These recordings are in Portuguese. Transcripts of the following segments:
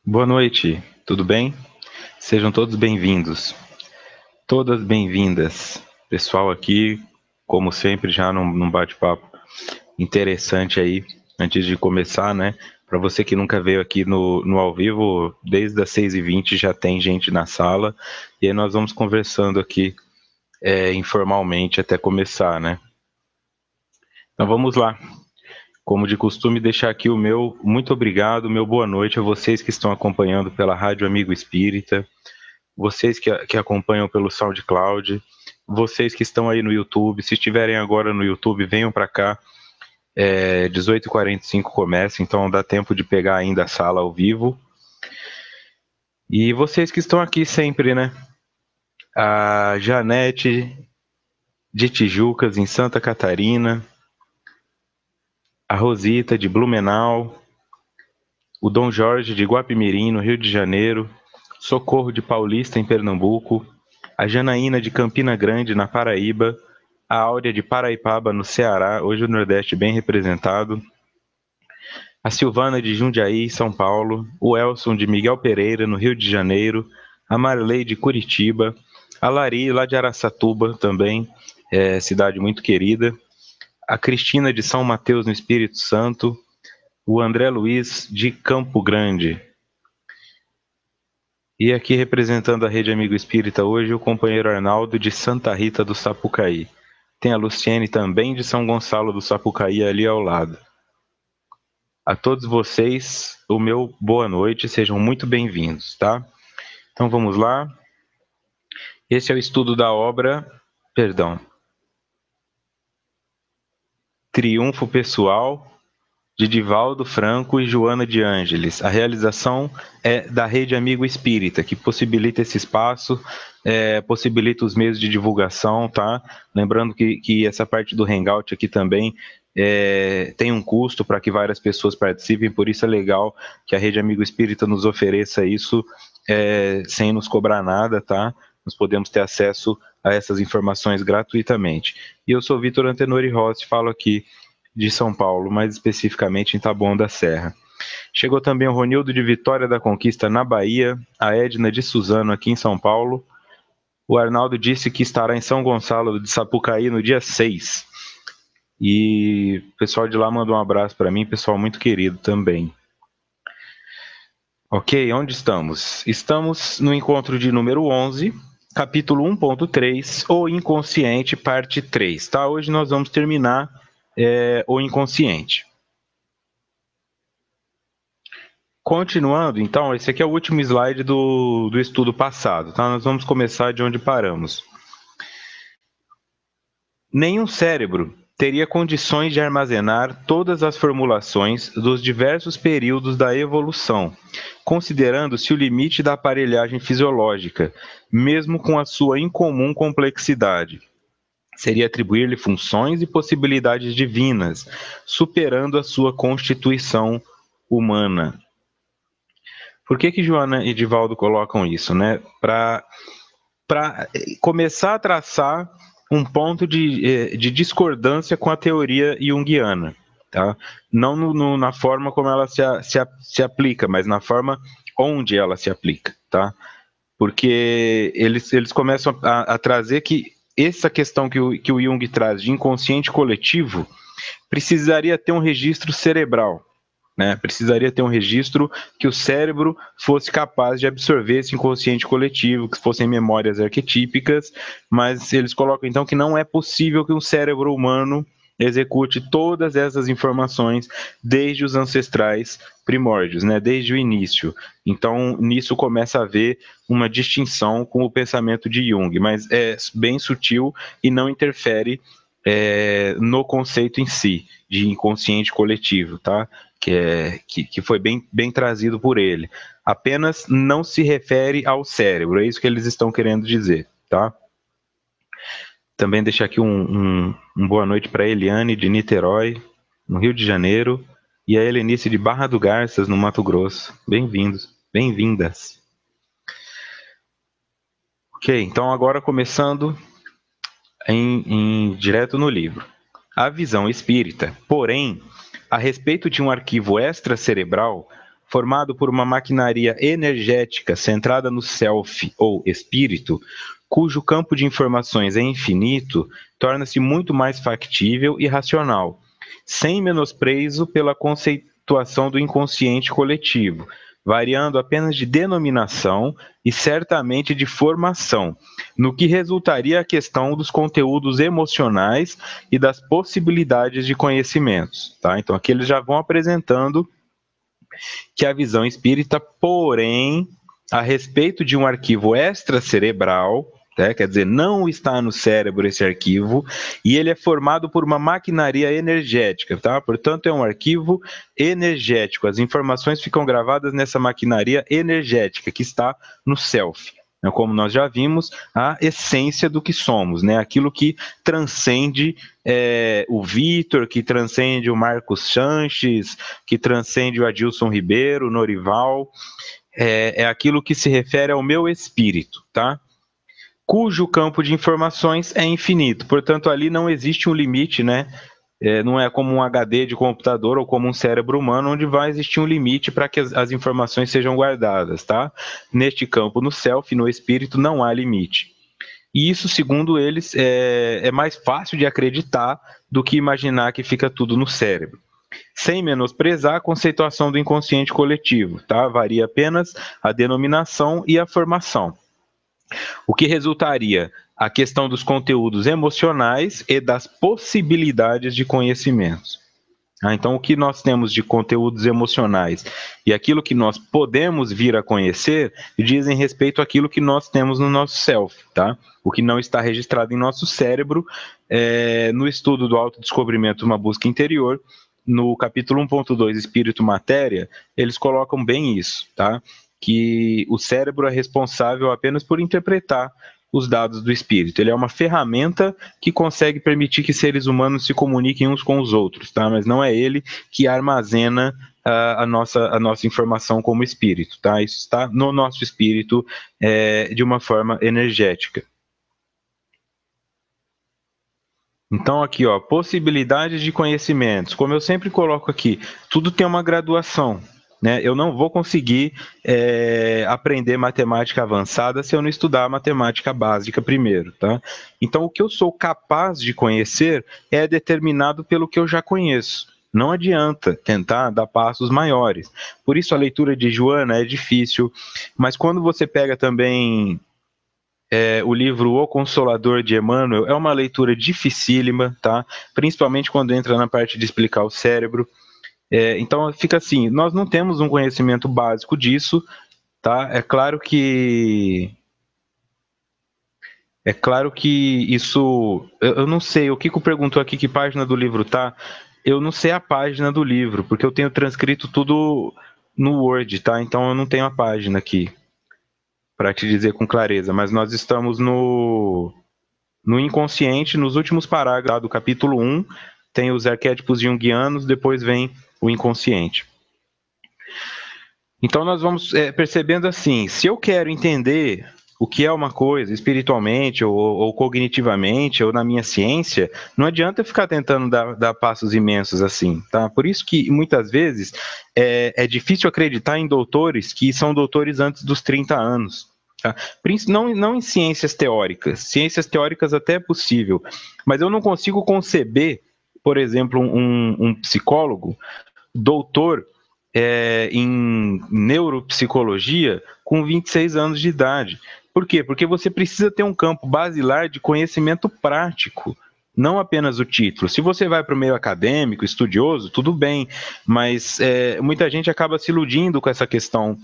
Boa noite, tudo bem? Sejam todos bem-vindos, todas bem-vindas. Pessoal aqui, como sempre, já num bate-papo interessante aí, antes de começar, né? Para você que nunca veio aqui no ao vivo, desde as 6h20 já tem gente na sala, e aí nós vamos conversando aqui informalmente até começar, né? Então vamos lá. Como de costume, deixar aqui o meu muito obrigado, meu boa noite a vocês que estão acompanhando pela Rádio Amigo Espírita, vocês que acompanham pelo SoundCloud, vocês que estão aí no YouTube, se estiverem agora no YouTube, venham para cá, 18h45 começa, então dá tempo de pegar ainda a sala ao vivo. E vocês que estão aqui sempre, né? A Janete de Tijucas, em Santa Catarina, a Rosita de Blumenau, o Dom Jorge de Guapimirim, no Rio de Janeiro, Socorro de Paulista, em Pernambuco, a Janaína de Campina Grande, na Paraíba, a Áurea de Paraipaba, no Ceará, hoje o Nordeste bem representado, a Silvana de Jundiaí, São Paulo, o Elson de Miguel Pereira, no Rio de Janeiro, a Marley de Curitiba, a Lari, lá de Araçatuba também, cidade muito querida, a Cristina de São Mateus, no Espírito Santo, o André Luiz de Campo Grande. E aqui representando a Rede Amigo Espírita hoje, o companheiro Arnaldo de Santa Rita do Sapucaí. Tem a Luciene também de São Gonçalo do Sapucaí ali ao lado. A todos vocês, o meu boa noite, sejam muito bem-vindos, tá? Então vamos lá. Esse é o estudo da obra, Triunfo Pessoal, de Divaldo Franco e Joana de Ângeles. A realização é da Rede Amigo Espírita, que possibilita esse espaço, possibilita os meios de divulgação, tá? Lembrando que essa parte do Hangout aqui também tem um custo para que várias pessoas participem, por isso é legal que a Rede Amigo Espírita nos ofereça isso sem nos cobrar nada, tá? Nós podemos ter acesso a essas informações gratuitamente. E eu sou Vitor Antenori Rossi, falo aqui de São Paulo, mais especificamente em Taboão da Serra. Chegou também o Ronildo de Vitória da Conquista, na Bahia, a Edna de Suzano, aqui em São Paulo. O Arnaldo disse que estará em São Gonçalo de Sapucaí no dia 6. E o pessoal de lá mandou um abraço para mim, pessoal muito querido também. Ok, onde estamos? Estamos no encontro de número 11, capítulo 1.3, O Inconsciente, parte 3. Tá? Hoje nós vamos terminar o inconsciente. Continuando, então, esse aqui é o último slide do estudo passado, tá? Nós vamos começar de onde paramos. Nenhum cérebro teria condições de armazenar todas as formulações dos diversos períodos da evolução, considerando-se o limite da aparelhagem fisiológica, mesmo com a sua incomum complexidade. Seria atribuir-lhe funções e possibilidades divinas, superando a sua constituição humana. Por que Joana e Divaldo colocam isso, né? Para começar a traçar um ponto de discordância com a teoria junguiana, tá? Não na forma como ela se aplica, mas na forma onde ela se aplica, tá? Porque eles começam a trazer que essa questão que o Jung traz de inconsciente coletivo precisaria ter um registro cerebral, né? Precisaria ter um registro que o cérebro fosse capaz de absorver esse inconsciente coletivo, que fossem memórias arquetípicas, mas eles colocam então que não é possível que um cérebro humano execute todas essas informações desde os ancestrais primórdios, né? Desde o início. Então, nisso começa a haver uma distinção com o pensamento de Jung, mas é bem sutil e não interfere no conceito em si, de inconsciente coletivo, tá? Que foi bem trazido por ele. Apenas não se refere ao cérebro, é isso que eles estão querendo dizer, tá? Também deixar aqui um boa noite para a Eliane de Niterói, no Rio de Janeiro, e a Helenice de Barra do Garças, no Mato Grosso. Bem-vindos, bem-vindas. Ok, então agora começando direto no livro. A visão espírita, porém, a respeito de um arquivo extracerebral, formado por uma maquinaria energética centrada no self ou espírito, cujo campo de informações é infinito, torna-se muito mais factível e racional, sem menosprezo pela conceituação do inconsciente coletivo, variando apenas de denominação e certamente de formação, no que resultaria a questão dos conteúdos emocionais e das possibilidades de conhecimentos. Tá? Então, aqui eles já vão apresentando que a visão espírita, porém, a respeito de um arquivo extracerebral, quer dizer, não está no cérebro esse arquivo, e ele é formado por uma maquinaria energética, tá? Portanto, é um arquivo energético. As informações ficam gravadas nessa maquinaria energética que está no self. Como nós já vimos, a essência do que somos, né? Aquilo que transcende o Vitor, que transcende o Marcos Sanches, que transcende o Adilson Ribeiro, o Norival, é aquilo que se refere ao meu espírito, tá? Cujo campo de informações é infinito, portanto ali não existe um limite, né? Não é como um HD de computador ou como um cérebro humano, onde vai existir um limite para que as informações sejam guardadas, tá? Neste campo, no self, no espírito, não há limite. E isso, segundo eles, é mais fácil de acreditar do que imaginar que fica tudo no cérebro. Sem menosprezar a conceituação do inconsciente coletivo, tá? Varia apenas a denominação e a formação. O que resultaria a questão dos conteúdos emocionais e das possibilidades de conhecimentos. Então, o que nós temos de conteúdos emocionais e aquilo que nós podemos vir a conhecer dizem respeito àquilo que nós temos no nosso self, tá? O que não está registrado em nosso cérebro, no estudo do autodescobrimento, uma busca interior, no capítulo 1.2, Espírito e Matéria, eles colocam bem isso, tá? Que o cérebro é responsável apenas por interpretar os dados do espírito. Ele é uma ferramenta que consegue permitir que seres humanos se comuniquem uns com os outros, tá? Mas não é ele que armazena a nossa informação como espírito, tá? Isso está no nosso espírito de uma forma energética. Então aqui, ó, possibilidades de conhecimentos. Como eu sempre coloco aqui, tudo tem uma graduação. Né? Eu não vou conseguir aprender matemática avançada se eu não estudar matemática básica primeiro, tá? Então, o que eu sou capaz de conhecer é determinado pelo que eu já conheço. Não adianta tentar dar passos maiores. Por isso, a leitura de Joana é difícil, mas quando você pega também o livro O Consolador de Emmanuel, é uma leitura dificílima, tá? Principalmente quando entra na parte de explicar o cérebro. Então fica assim, nós não temos um conhecimento básico disso, tá? É claro que isso, eu não sei, o Kiko perguntou aqui que página do livro tá, eu não sei a página do livro, porque eu tenho transcrito tudo no Word, tá? Então eu não tenho a página aqui, para te dizer com clareza, mas nós estamos no inconsciente, nos últimos parágrafos do capítulo 1, tem os arquétipos junguianos, depois vem o inconsciente. Então nós vamos percebendo assim, se eu quero entender o que é uma coisa espiritualmente ou cognitivamente ou na minha ciência, não adianta eu ficar tentando dar passos imensos assim, tá? Por isso que muitas vezes é difícil acreditar em doutores que são doutores antes dos 30 anos. Tá? Não em ciências teóricas até é possível, mas eu não consigo conceber, por exemplo, um psicólogo, doutor em neuropsicologia com 26 anos de idade. Por quê? Porque você precisa ter um campo basilar de conhecimento prático, não apenas o título. Se você vai para o meio acadêmico, estudioso, tudo bem, mas muita gente acaba se iludindo com essa questão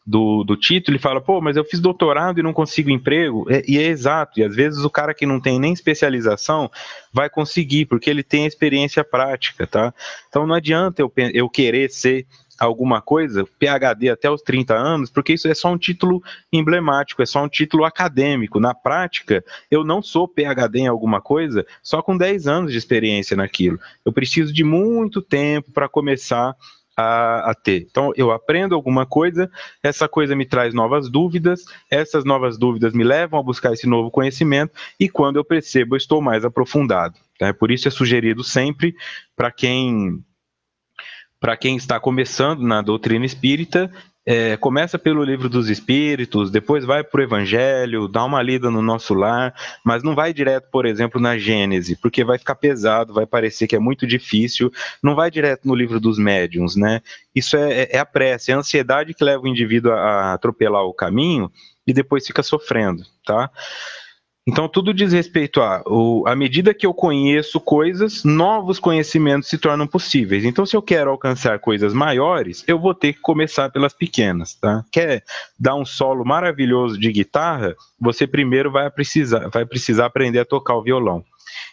do título e fala, pô, mas eu fiz doutorado e não consigo emprego, e é exato, e às vezes o cara que não tem nem especialização vai conseguir, porque ele tem experiência prática, tá? Então não adianta eu querer ser alguma coisa, PhD até os 30 anos, porque isso é só um título emblemático, é só um título acadêmico. Na prática, eu não sou PhD em alguma coisa só com 10 anos de experiência naquilo. Eu preciso de muito tempo para começar a ter. Então, eu aprendo alguma coisa, essa coisa me traz novas dúvidas, essas novas dúvidas me levam a buscar esse novo conhecimento, e quando eu percebo, eu estou mais aprofundado. Tá? Por isso é sugerido sempre para quem para quem está começando na doutrina espírita, começa pelo Livro dos Espíritos, depois vai para o Evangelho, dá uma lida no Nosso Lar, mas não vai direto, por exemplo, na Gênese, porque vai ficar pesado, vai parecer que é muito difícil, não vai direto no Livro dos Médiuns, né? Isso é a pressa, é a ansiedade que leva o indivíduo a atropelar o caminho e depois fica sofrendo, tá? Então, tudo diz respeito à medida que eu conheço coisas, novos conhecimentos se tornam possíveis. Então, se eu quero alcançar coisas maiores, eu vou ter que começar pelas pequenas, tá? Quer dar um solo maravilhoso de guitarra, você primeiro vai precisar aprender a tocar o violão.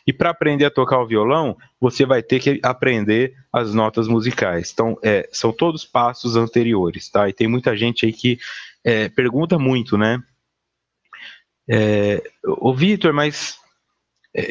E para aprender a tocar o violão, você vai ter que aprender as notas musicais. Então, são todos passos anteriores, tá? E tem muita gente aí que pergunta muito, né? Ô Vitor, mas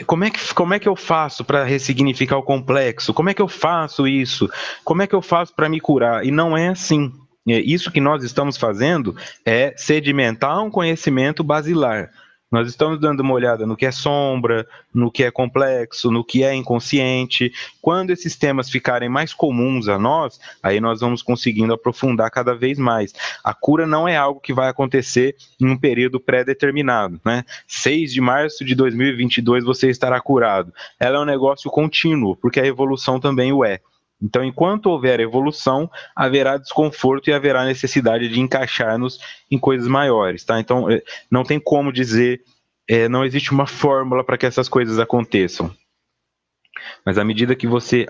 como é que eu faço para ressignificar o complexo? Como é que eu faço isso? Como é que eu faço para me curar? E não é assim. Isso que nós estamos fazendo é sedimentar um conhecimento basilar. Nós estamos dando uma olhada no que é sombra, no que é complexo, no que é inconsciente. Quando esses temas ficarem mais comuns a nós, aí nós vamos conseguindo aprofundar cada vez mais. A cura não é algo que vai acontecer em um período pré-determinado, né? 6 de março de 2022 você estará curado. Ela é um negócio contínuo, porque a evolução também o é. Então, enquanto houver evolução, haverá desconforto e haverá necessidade de encaixar-nos em coisas maiores, tá? Então, não tem como dizer, não existe uma fórmula para que essas coisas aconteçam. Mas à medida que você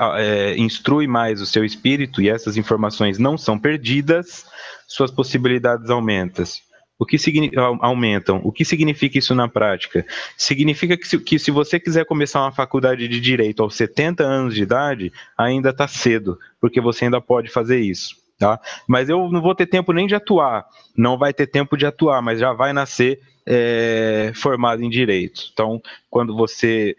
instrui mais o seu espírito e essas informações não são perdidas, suas possibilidades aumentam. O que significa isso na prática? Significa que se você quiser começar uma faculdade de Direito aos 70 anos de idade, ainda está cedo, porque você ainda pode fazer isso. Tá? Mas eu não vou ter tempo nem de atuar, não vai ter tempo de atuar, mas já vai nascer formado em Direito. Então, quando você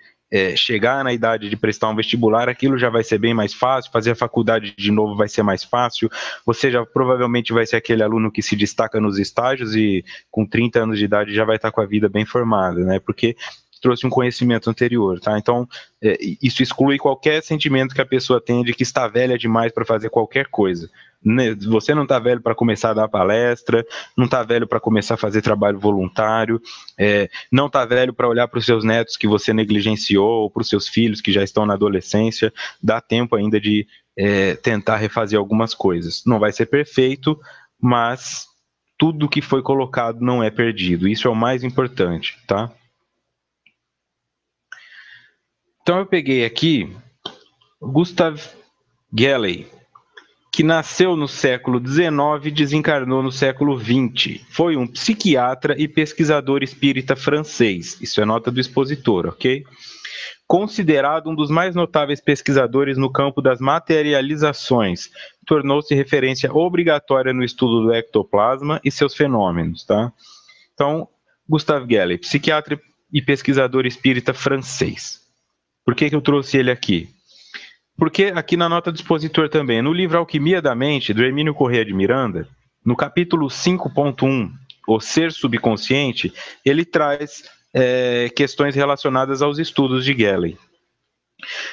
chegar na idade de prestar um vestibular, aquilo já vai ser bem mais fácil, fazer a faculdade de novo vai ser mais fácil, você já provavelmente vai ser aquele aluno que se destaca nos estágios e com 30 anos de idade já vai estar com a vida bem formada, né? Porque trouxe um conhecimento anterior, tá? Então, isso exclui qualquer sentimento que a pessoa tenha de que está velha demais para fazer qualquer coisa. Você não está velho para começar a dar palestra, não está velho para começar a fazer trabalho voluntário, não está velho para olhar para os seus netos que você negligenciou, ou para os seus filhos que já estão na adolescência. Dá tempo ainda de tentar refazer algumas coisas. Não vai ser perfeito, mas tudo que foi colocado não é perdido. Isso é o mais importante, tá? Então eu peguei aqui Gustav Gelley, que nasceu no século XIX e desencarnou no século XX. Foi um psiquiatra e pesquisador espírita francês. Isso é nota do expositor, ok? Considerado um dos mais notáveis pesquisadores no campo das materializações, tornou-se referência obrigatória no estudo do ectoplasma e seus fenômenos, tá? Então, Gustav Gelley, psiquiatra e pesquisador espírita francês. Por que eu trouxe ele aqui? Porque aqui na nota do expositor também, no livro Alquimia da Mente, do Hermínio Corrêa de Miranda, no capítulo 5.1, O Ser Subconsciente, ele traz questões relacionadas aos estudos de Gelley.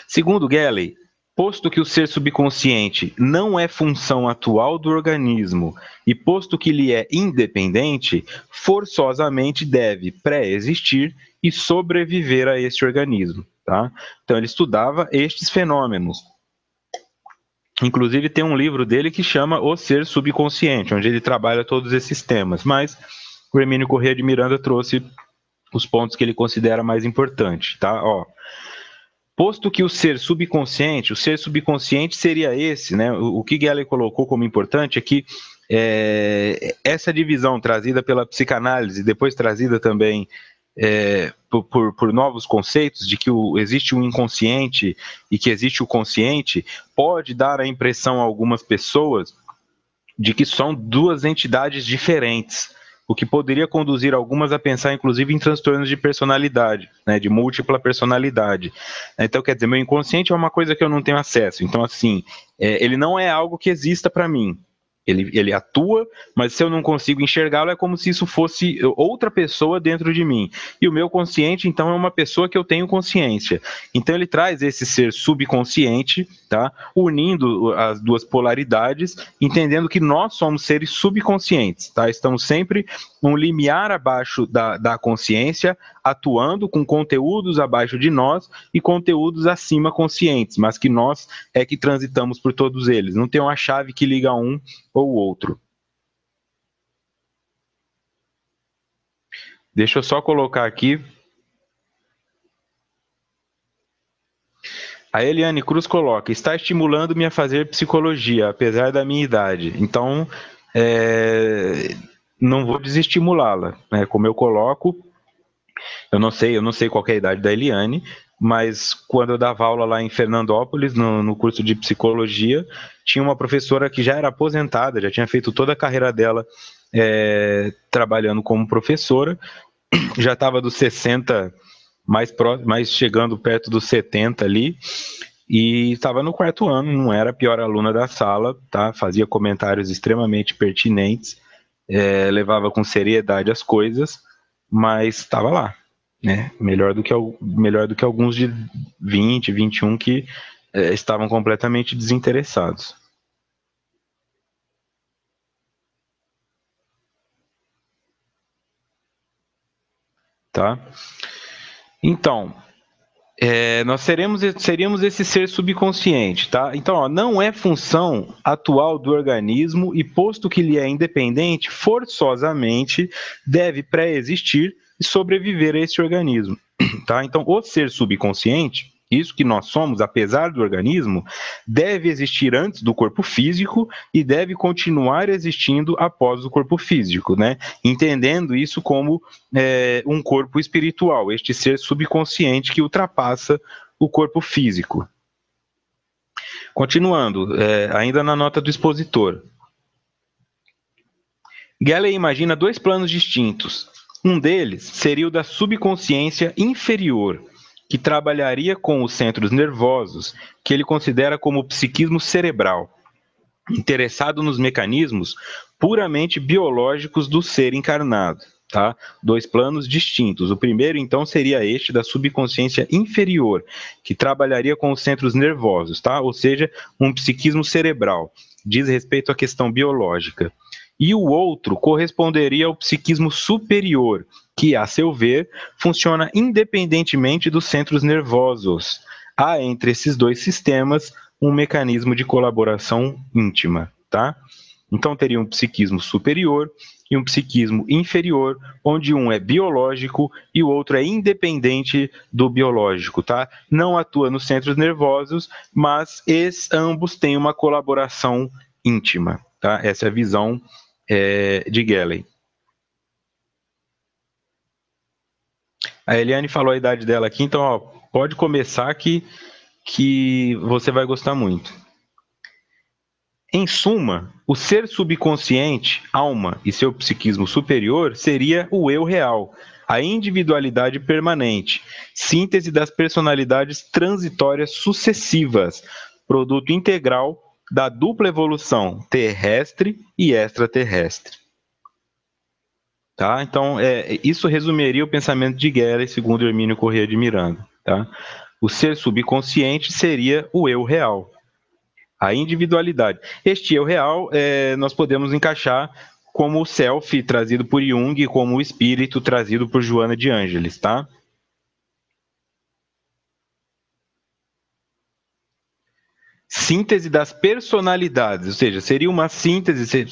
Segundo Gelley, posto que o ser subconsciente não é função atual do organismo e posto que ele é independente, forçosamente deve pré-existir e sobreviver a este organismo. Tá? Então ele estudava estes fenômenos. Inclusive tem um livro dele que chama O Ser Subconsciente, onde ele trabalha todos esses temas, mas o Hermínio Corrêa de Miranda trouxe os pontos que ele considera mais importantes. Tá? Posto que o ser subconsciente seria esse, né? O que Gelley colocou como importante é que essa divisão trazida pela psicanálise, depois trazida também por novos conceitos de que existe um inconsciente e que existe o consciente, pode dar a impressão a algumas pessoas de que são duas entidades diferentes, o que poderia conduzir algumas a pensar inclusive em transtornos de personalidade, né, de múltipla personalidade. Então, quer dizer, meu inconsciente é uma coisa que eu não tenho acesso, então assim, ele não é algo que exista para mim, Ele atua, mas se eu não consigo enxergá-lo, é como se isso fosse outra pessoa dentro de mim. E o meu consciente, então, é uma pessoa que eu tenho consciência. Então, ele traz esse ser subconsciente, tá? Unindo as duas polaridades, entendendo que nós somos seres subconscientes, tá? Estamos sempre um limiar abaixo da consciência, atuando com conteúdos abaixo de nós e conteúdos acima conscientes, mas que nós é que transitamos por todos eles. Não tem uma chave que liga um ou outro. Deixa eu só colocar aqui. A Eliane Cruz coloca: está estimulando-me a fazer psicologia, apesar da minha idade. Então, não vou desestimulá-la, né? Como eu coloco, eu não sei qual é a idade da Eliane, mas quando eu dava aula lá em Fernandópolis, no curso de psicologia, tinha uma professora que já era aposentada, já tinha feito toda a carreira dela trabalhando como professora, já estava dos 60, mais chegando perto dos 70 ali, e estava no quarto ano, não era a pior aluna da sala, tá? Fazia comentários extremamente pertinentes, levava com seriedade as coisas, mas estava lá, né? Melhor do que alguns de 20, 21 que estavam completamente desinteressados. Tá? Então, nós seríamos esse ser subconsciente, tá? Então, ó, não é função atual do organismo e, posto que ele é independente, forçosamente deve pré-existir e sobreviver a esse organismo, tá? Então, o ser subconsciente, isso que nós somos, apesar do organismo, deve existir antes do corpo físico e deve continuar existindo após o corpo físico, né? Entendendo isso como um corpo espiritual, este ser subconsciente que ultrapassa o corpo físico. Continuando, ainda na nota do expositor. Gelley imagina dois planos distintos. Um deles seria o da subconsciência inferior, que trabalharia com os centros nervosos, que ele considera como o psiquismo cerebral, interessado nos mecanismos puramente biológicos do ser encarnado. Tá? Dois planos distintos. O primeiro, então, seria este da subconsciência inferior, que trabalharia com os centros nervosos, tá? Ou seja, um psiquismo cerebral, diz respeito à questão biológica. E o outro corresponderia ao psiquismo superior, que, a seu ver, funciona independentemente dos centros nervosos. Há entre esses dois sistemas um mecanismo de colaboração íntima, tá? Então teria um psiquismo superior e um psiquismo inferior, onde um é biológico e o outro é independente do biológico, tá? Não atua nos centros nervosos, mas ambos têm uma colaboração íntima, tá? Essa é a visão de Gelley. A Eliane falou a idade dela aqui, então ó, pode começar que você vai gostar muito. Em suma, o ser subconsciente, alma e seu psiquismo superior seria o eu real, a individualidade permanente, síntese das personalidades transitórias sucessivas, produto integral da dupla evolução terrestre e extraterrestre. Tá? Então, isso resumiria o pensamento de Gelley, segundo Hermínio Corrêa de Miranda. Tá? O ser subconsciente seria o eu real, a individualidade. Este eu real nós podemos encaixar como o self trazido por Jung, como o espírito trazido por Joana de Ângeles, tá? Síntese das personalidades, ou seja, seria uma síntese,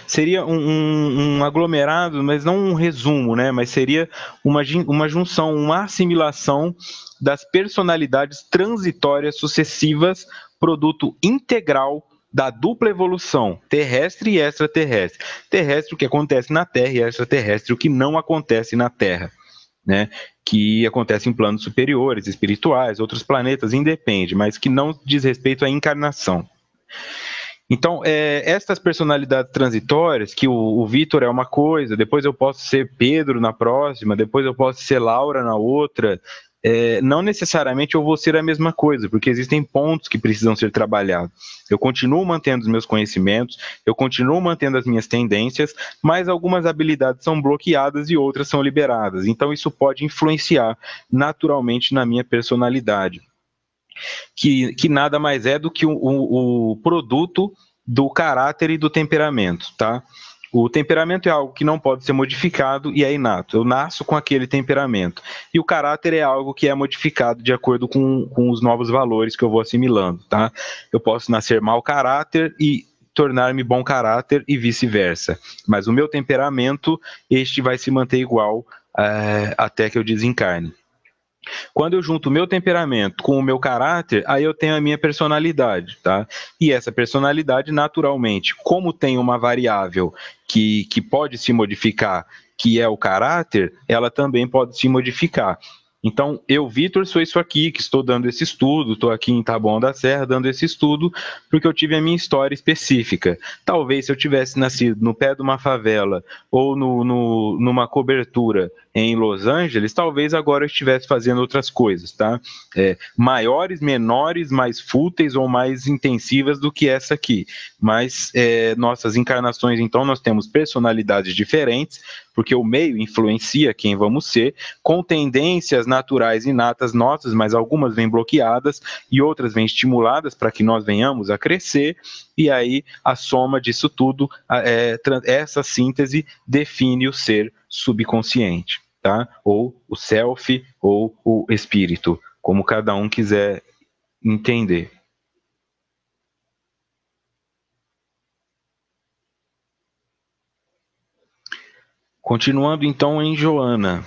seria um aglomerado, mas não um resumo, né? Mas seria uma junção, uma assimilação das personalidades transitórias sucessivas, produto integral da dupla evolução terrestre e extraterrestre. Terrestre, o que acontece na Terra, e extraterrestre, o que não acontece na Terra, né? Que acontece em planos superiores, espirituais, outros planetas, independe, mas que não diz respeito à encarnação. Então, estas personalidades transitórias, que o Vitor é uma coisa, depois eu posso ser Pedro na próxima, depois eu posso ser Laura na outra, não necessariamente eu vou ser a mesma coisa, porque existem pontos que precisam ser trabalhados. Eu continuo mantendo os meus conhecimentos, eu continuo mantendo as minhas tendências, mas algumas habilidades são bloqueadas e outras são liberadas. Então isso pode influenciar naturalmente na minha personalidade, que nada mais é do que o produto do caráter e do temperamento, tá? O temperamento é algo que não pode ser modificado e é inato. Eu nasço com aquele temperamento. E o caráter é algo que é modificado de acordo com os novos valores que eu vou assimilando, tá? Eu posso nascer mau caráter e tornar-me bom caráter e vice-versa. Mas o meu temperamento, este vai se manter igual até que eu desencarne. Quando eu junto o meu temperamento com o meu caráter, aí eu tenho a minha personalidade, tá? E essa personalidade, naturalmente, como tem uma variável que pode se modificar, que é o caráter, ela também pode se modificar. Então, eu, Vitor, sou isso aqui, que estou dando esse estudo, estou aqui em Taboão da Serra dando esse estudo, porque eu tive a minha história específica. Talvez se eu tivesse nascido no pé de uma favela ou numa cobertura em Los Angeles, talvez agora eu estivesse fazendo outras coisas, tá? Maiores, menores, mais fúteis ou mais intensivas do que essa aqui. Mas nossas encarnações, então, nós temos personalidades diferentes, porque o meio influencia quem vamos ser, com tendências naturais inatas nossas, mas algumas vêm bloqueadas e outras vêm estimuladas para que nós venhamos a crescer, e aí a soma disso tudo, essa síntese define o ser subconsciente, tá? Ou o self, ou o espírito, como cada um quiser entender. Continuando então em Joana.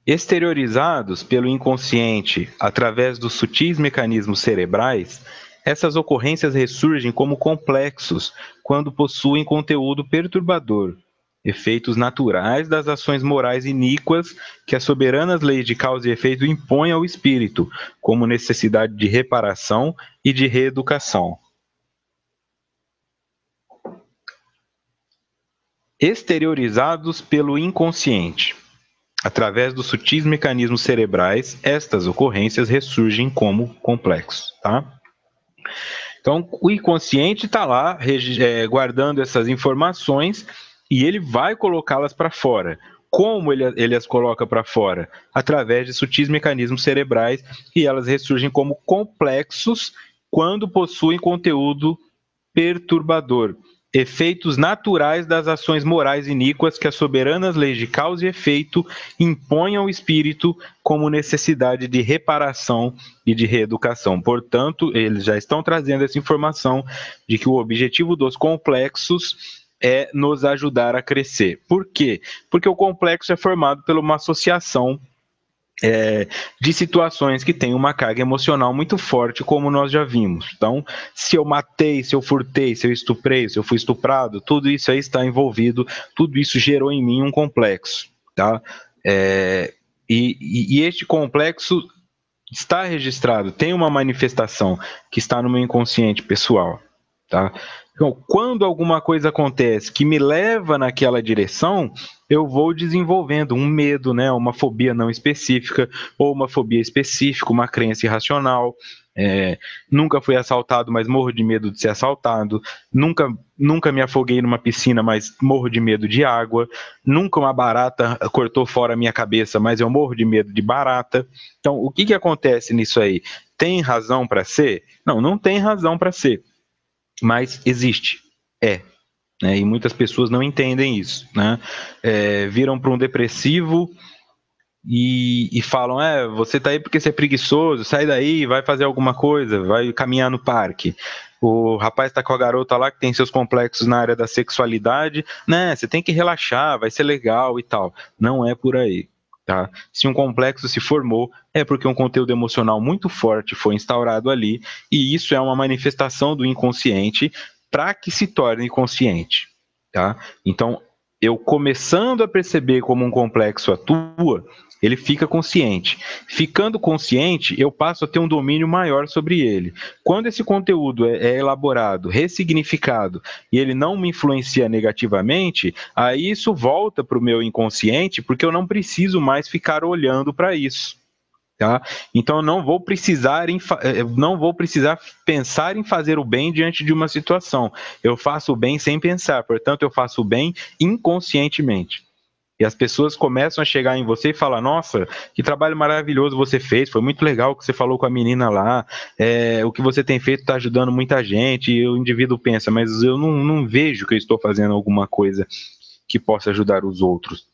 Exteriorizados pelo inconsciente através dos sutis mecanismos cerebrais, essas ocorrências ressurgem como complexos quando possuem conteúdo perturbador, efeitos naturais das ações morais iníquas que as soberanas leis de causa e efeito impõem ao espírito, como necessidade de reparação e de reeducação. Exteriorizados pelo inconsciente. Através dos sutis mecanismos cerebrais, estas ocorrências ressurgem como complexos, tá? Então, o inconsciente está lá guardando essas informações e ele vai colocá-las para fora. Como ele as coloca para fora? Através de sutis mecanismos cerebrais e elas ressurgem como complexos quando possuem conteúdo perturbador. Efeitos naturais das ações morais iníquas que as soberanas leis de causa e efeito impõem ao espírito como necessidade de reparação e de reeducação. Portanto, eles já estão trazendo essa informação de que o objetivo dos complexos é nos ajudar a crescer. Por quê? Porque o complexo é formado por uma associação de situações que têm uma carga emocional muito forte, como nós já vimos. Então, se eu matei, se eu furtei, se eu estuprei, se eu fui estuprado, tudo isso aí está envolvido, tudo isso gerou em mim um complexo, tá? E este complexo está registrado, tem uma manifestação que está no meu inconsciente pessoal, tá? Então, quando alguma coisa acontece que me leva naquela direção, eu vou desenvolvendo um medo, né? Uma fobia não específica, ou uma fobia específica, uma crença irracional. Nunca fui assaltado, mas morro de medo de ser assaltado. Nunca me afoguei numa piscina, mas morro de medo de água. Nunca uma barata cortou fora a minha cabeça, mas eu morro de medo de barata. Então, o que acontece nisso aí? Tem razão para ser? Não, não tem razão para ser. Mas existe, né? E muitas pessoas não entendem isso, né? Viram para um depressivo e falam, você tá aí porque você é preguiçoso, sai daí, vai fazer alguma coisa, vai caminhar no parque. O rapaz tá com a garota lá que tem seus complexos na área da sexualidade, né? Você tem que relaxar, vai ser legal e tal. Não é por aí. Tá? Se um complexo se formou, é porque um conteúdo emocional muito forte foi instaurado ali, e isso é uma manifestação do inconsciente para que se torne consciente. Tá? Então, eu começando a perceber como um complexo atua, ele fica consciente. Ficando consciente, eu passo a ter um domínio maior sobre ele. Quando esse conteúdo é elaborado, ressignificado, e ele não me influencia negativamente, aí isso volta para o meu inconsciente, porque eu não preciso mais ficar olhando para isso. Tá? Então, eu não vou precisar pensar em fazer o bem diante de uma situação. Eu faço o bem sem pensar, portanto, eu faço o bem inconscientemente. E as pessoas começam a chegar em você e falar: nossa, que trabalho maravilhoso você fez, foi muito legal o que você falou com a menina lá, o que você tem feito está ajudando muita gente. E o indivíduo pensa: mas eu não vejo que eu estou fazendo alguma coisa que possa ajudar os outros.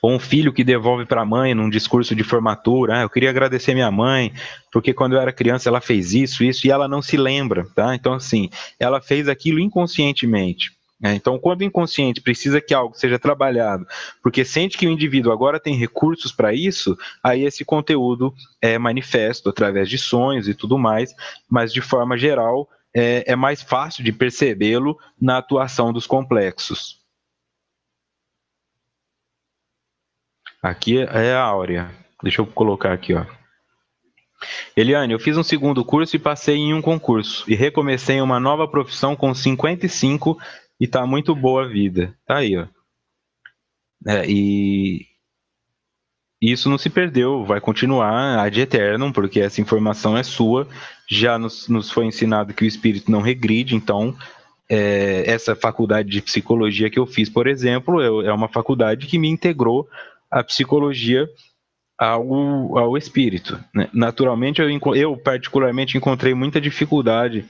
Ou um filho que devolve para a mãe num discurso de formatura: eu queria agradecer minha mãe, porque quando eu era criança ela fez isso, e ela não se lembra, tá? Então, assim, ela fez aquilo inconscientemente. Então, quando o inconsciente precisa que algo seja trabalhado, porque sente que o indivíduo agora tem recursos para isso, aí esse conteúdo é manifesto através de sonhos e tudo mais, mas de forma geral é mais fácil de percebê-lo na atuação dos complexos. Aqui é a Áurea. Deixa eu colocar aqui, ó. Eliane, eu fiz um segundo curso e passei em um concurso. E recomecei em uma nova profissão com 55 e tá muito boa a vida. Tá aí, ó. E isso não se perdeu, vai continuar ad eternum, porque essa informação é sua. Já nos foi ensinado que o espírito não regride, então essa faculdade de psicologia que eu fiz, por exemplo, é uma faculdade que me integrou à psicologia ao espírito. Né? Naturalmente, eu particularmente encontrei muita dificuldade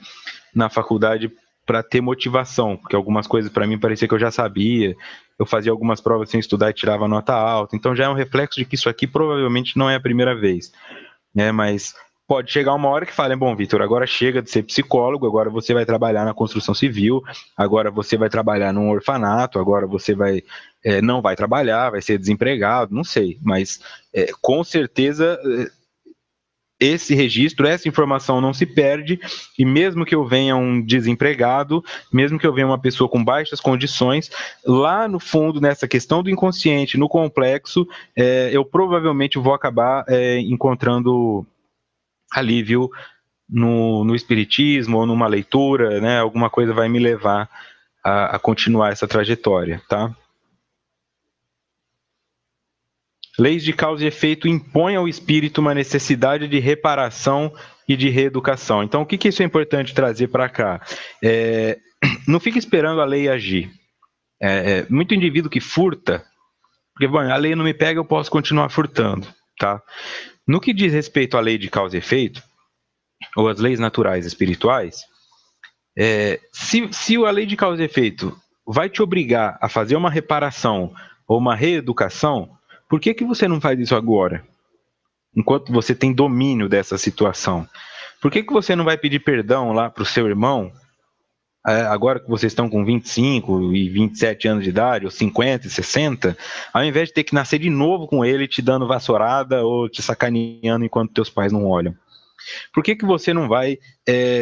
na faculdade para ter motivação, porque algumas coisas para mim parecia que eu já sabia, eu fazia algumas provas sem estudar e tirava nota alta, então já é um reflexo de que isso aqui provavelmente não é a primeira vez, né? Mas pode chegar uma hora que falem: bom, Vitor, agora chega de ser psicólogo, agora você vai trabalhar na construção civil, agora você vai trabalhar num orfanato, agora você não vai trabalhar, vai ser desempregado, não sei, mas com certeza esse registro, essa informação não se perde, e mesmo que eu venha um desempregado, mesmo que eu venha uma pessoa com baixas condições, lá no fundo, nessa questão do inconsciente, no complexo, eu provavelmente vou acabar encontrando alívio no espiritismo ou numa leitura, né? Alguma coisa vai me levar a continuar essa trajetória, tá? Leis de causa e efeito impõem ao espírito uma necessidade de reparação e de reeducação. Então, o que isso é importante trazer para cá? Não fique esperando a lei agir. Muito indivíduo que furta, porque, bom, a lei não me pega, eu posso continuar furtando, tá? No que diz respeito à lei de causa e efeito, ou às leis naturais espirituais, se a lei de causa e efeito vai te obrigar a fazer uma reparação ou uma reeducação, por que você não faz isso agora? Enquanto você tem domínio dessa situação. Por que você não vai pedir perdão lá para o seu irmão, agora que vocês estão com 25 e 27 anos de idade, ou 50 e 60, ao invés de ter que nascer de novo com ele, te dando vassourada ou te sacaneando enquanto teus pais não olham? Por que você não vai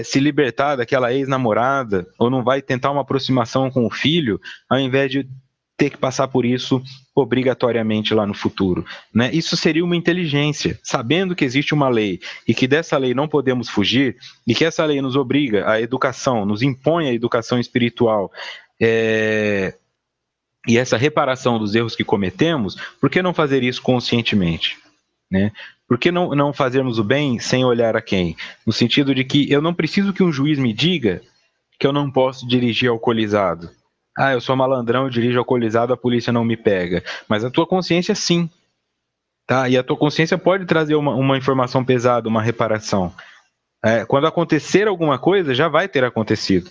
se libertar daquela ex-namorada, ou não vai tentar uma aproximação com o filho, ao invés de ter que passar por isso obrigatoriamente lá no futuro, né? Isso seria uma inteligência, sabendo que existe uma lei e que dessa lei não podemos fugir, e que essa lei nos obriga à educação, nos impõe a educação espiritual, e essa reparação dos erros que cometemos. Por que não fazer isso conscientemente? Né? Por que não fazermos o bem sem olhar a quem? No sentido de que eu não preciso que um juiz me diga que eu não posso dirigir alcoolizado. Eu sou malandrão, eu dirijo alcoolizado, a polícia não me pega. Mas a tua consciência sim. Tá? E a tua consciência pode trazer uma informação pesada, uma reparação. Quando acontecer alguma coisa, já vai ter acontecido.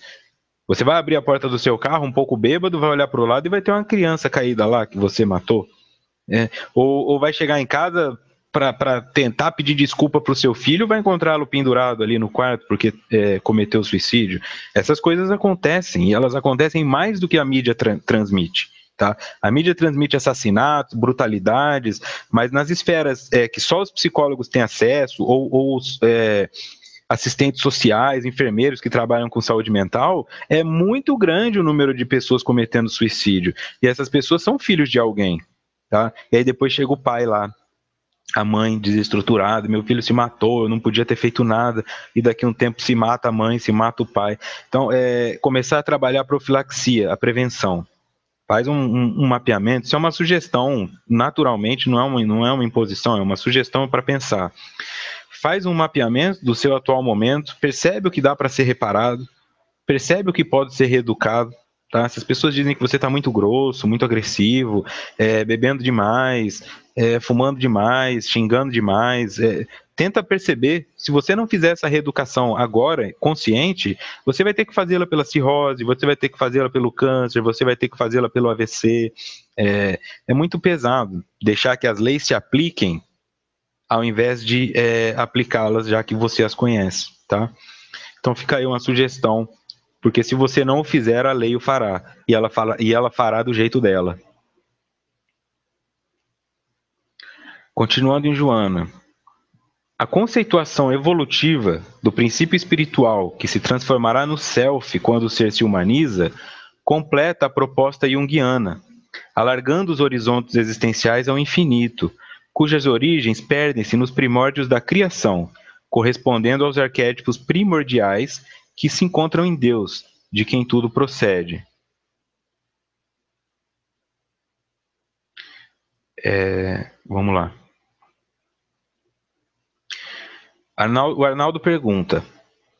Você vai abrir a porta do seu carro um pouco bêbado, vai olhar para o lado e vai ter uma criança caída lá que você matou. Ou vai chegar em casa para tentar pedir desculpa para o seu filho, vai encontrá-lo pendurado ali no quarto porque cometeu suicídio. Essas coisas acontecem, e elas acontecem mais do que a mídia transmite. Tá? A mídia transmite assassinatos, brutalidades, mas nas esferas que só os psicólogos têm acesso, ou os assistentes sociais, enfermeiros que trabalham com saúde mental, é muito grande o número de pessoas cometendo suicídio. E essas pessoas são filhos de alguém. Tá? E aí depois chega o pai lá, a mãe desestruturada: meu filho se matou, eu não podia ter feito nada, e daqui a um tempo se mata a mãe, se mata o pai. Então, começar a trabalhar a profilaxia, a prevenção. Faz um mapeamento, isso é uma sugestão, naturalmente, não é uma imposição, é uma sugestão para pensar. Faz um mapeamento do seu atual momento, percebe o que dá para ser reparado, percebe o que pode ser reeducado. Tá? Se as pessoas dizem que você está muito grosso, muito agressivo, bebendo demais, fumando demais, xingando demais, tenta perceber. Se você não fizer essa reeducação agora, consciente, você vai ter que fazê-la pela cirrose, você vai ter que fazê-la pelo câncer, você vai ter que fazê-la pelo AVC. É muito pesado deixar que as leis se apliquem ao invés de aplicá-las, já que você as conhece. Tá? Então fica aí uma sugestão. Porque se você não o fizer, a lei o fará. E ela fará do jeito dela. Continuando em Joana. A conceituação evolutiva do princípio espiritual que se transformará no self quando o ser se humaniza, completa a proposta junguiana, alargando os horizontes existenciais ao infinito, cujas origens perdem-se nos primórdios da criação, correspondendo aos arquétipos primordiais que se encontram em Deus, de quem tudo procede. Vamos lá. O Arnaldo pergunta,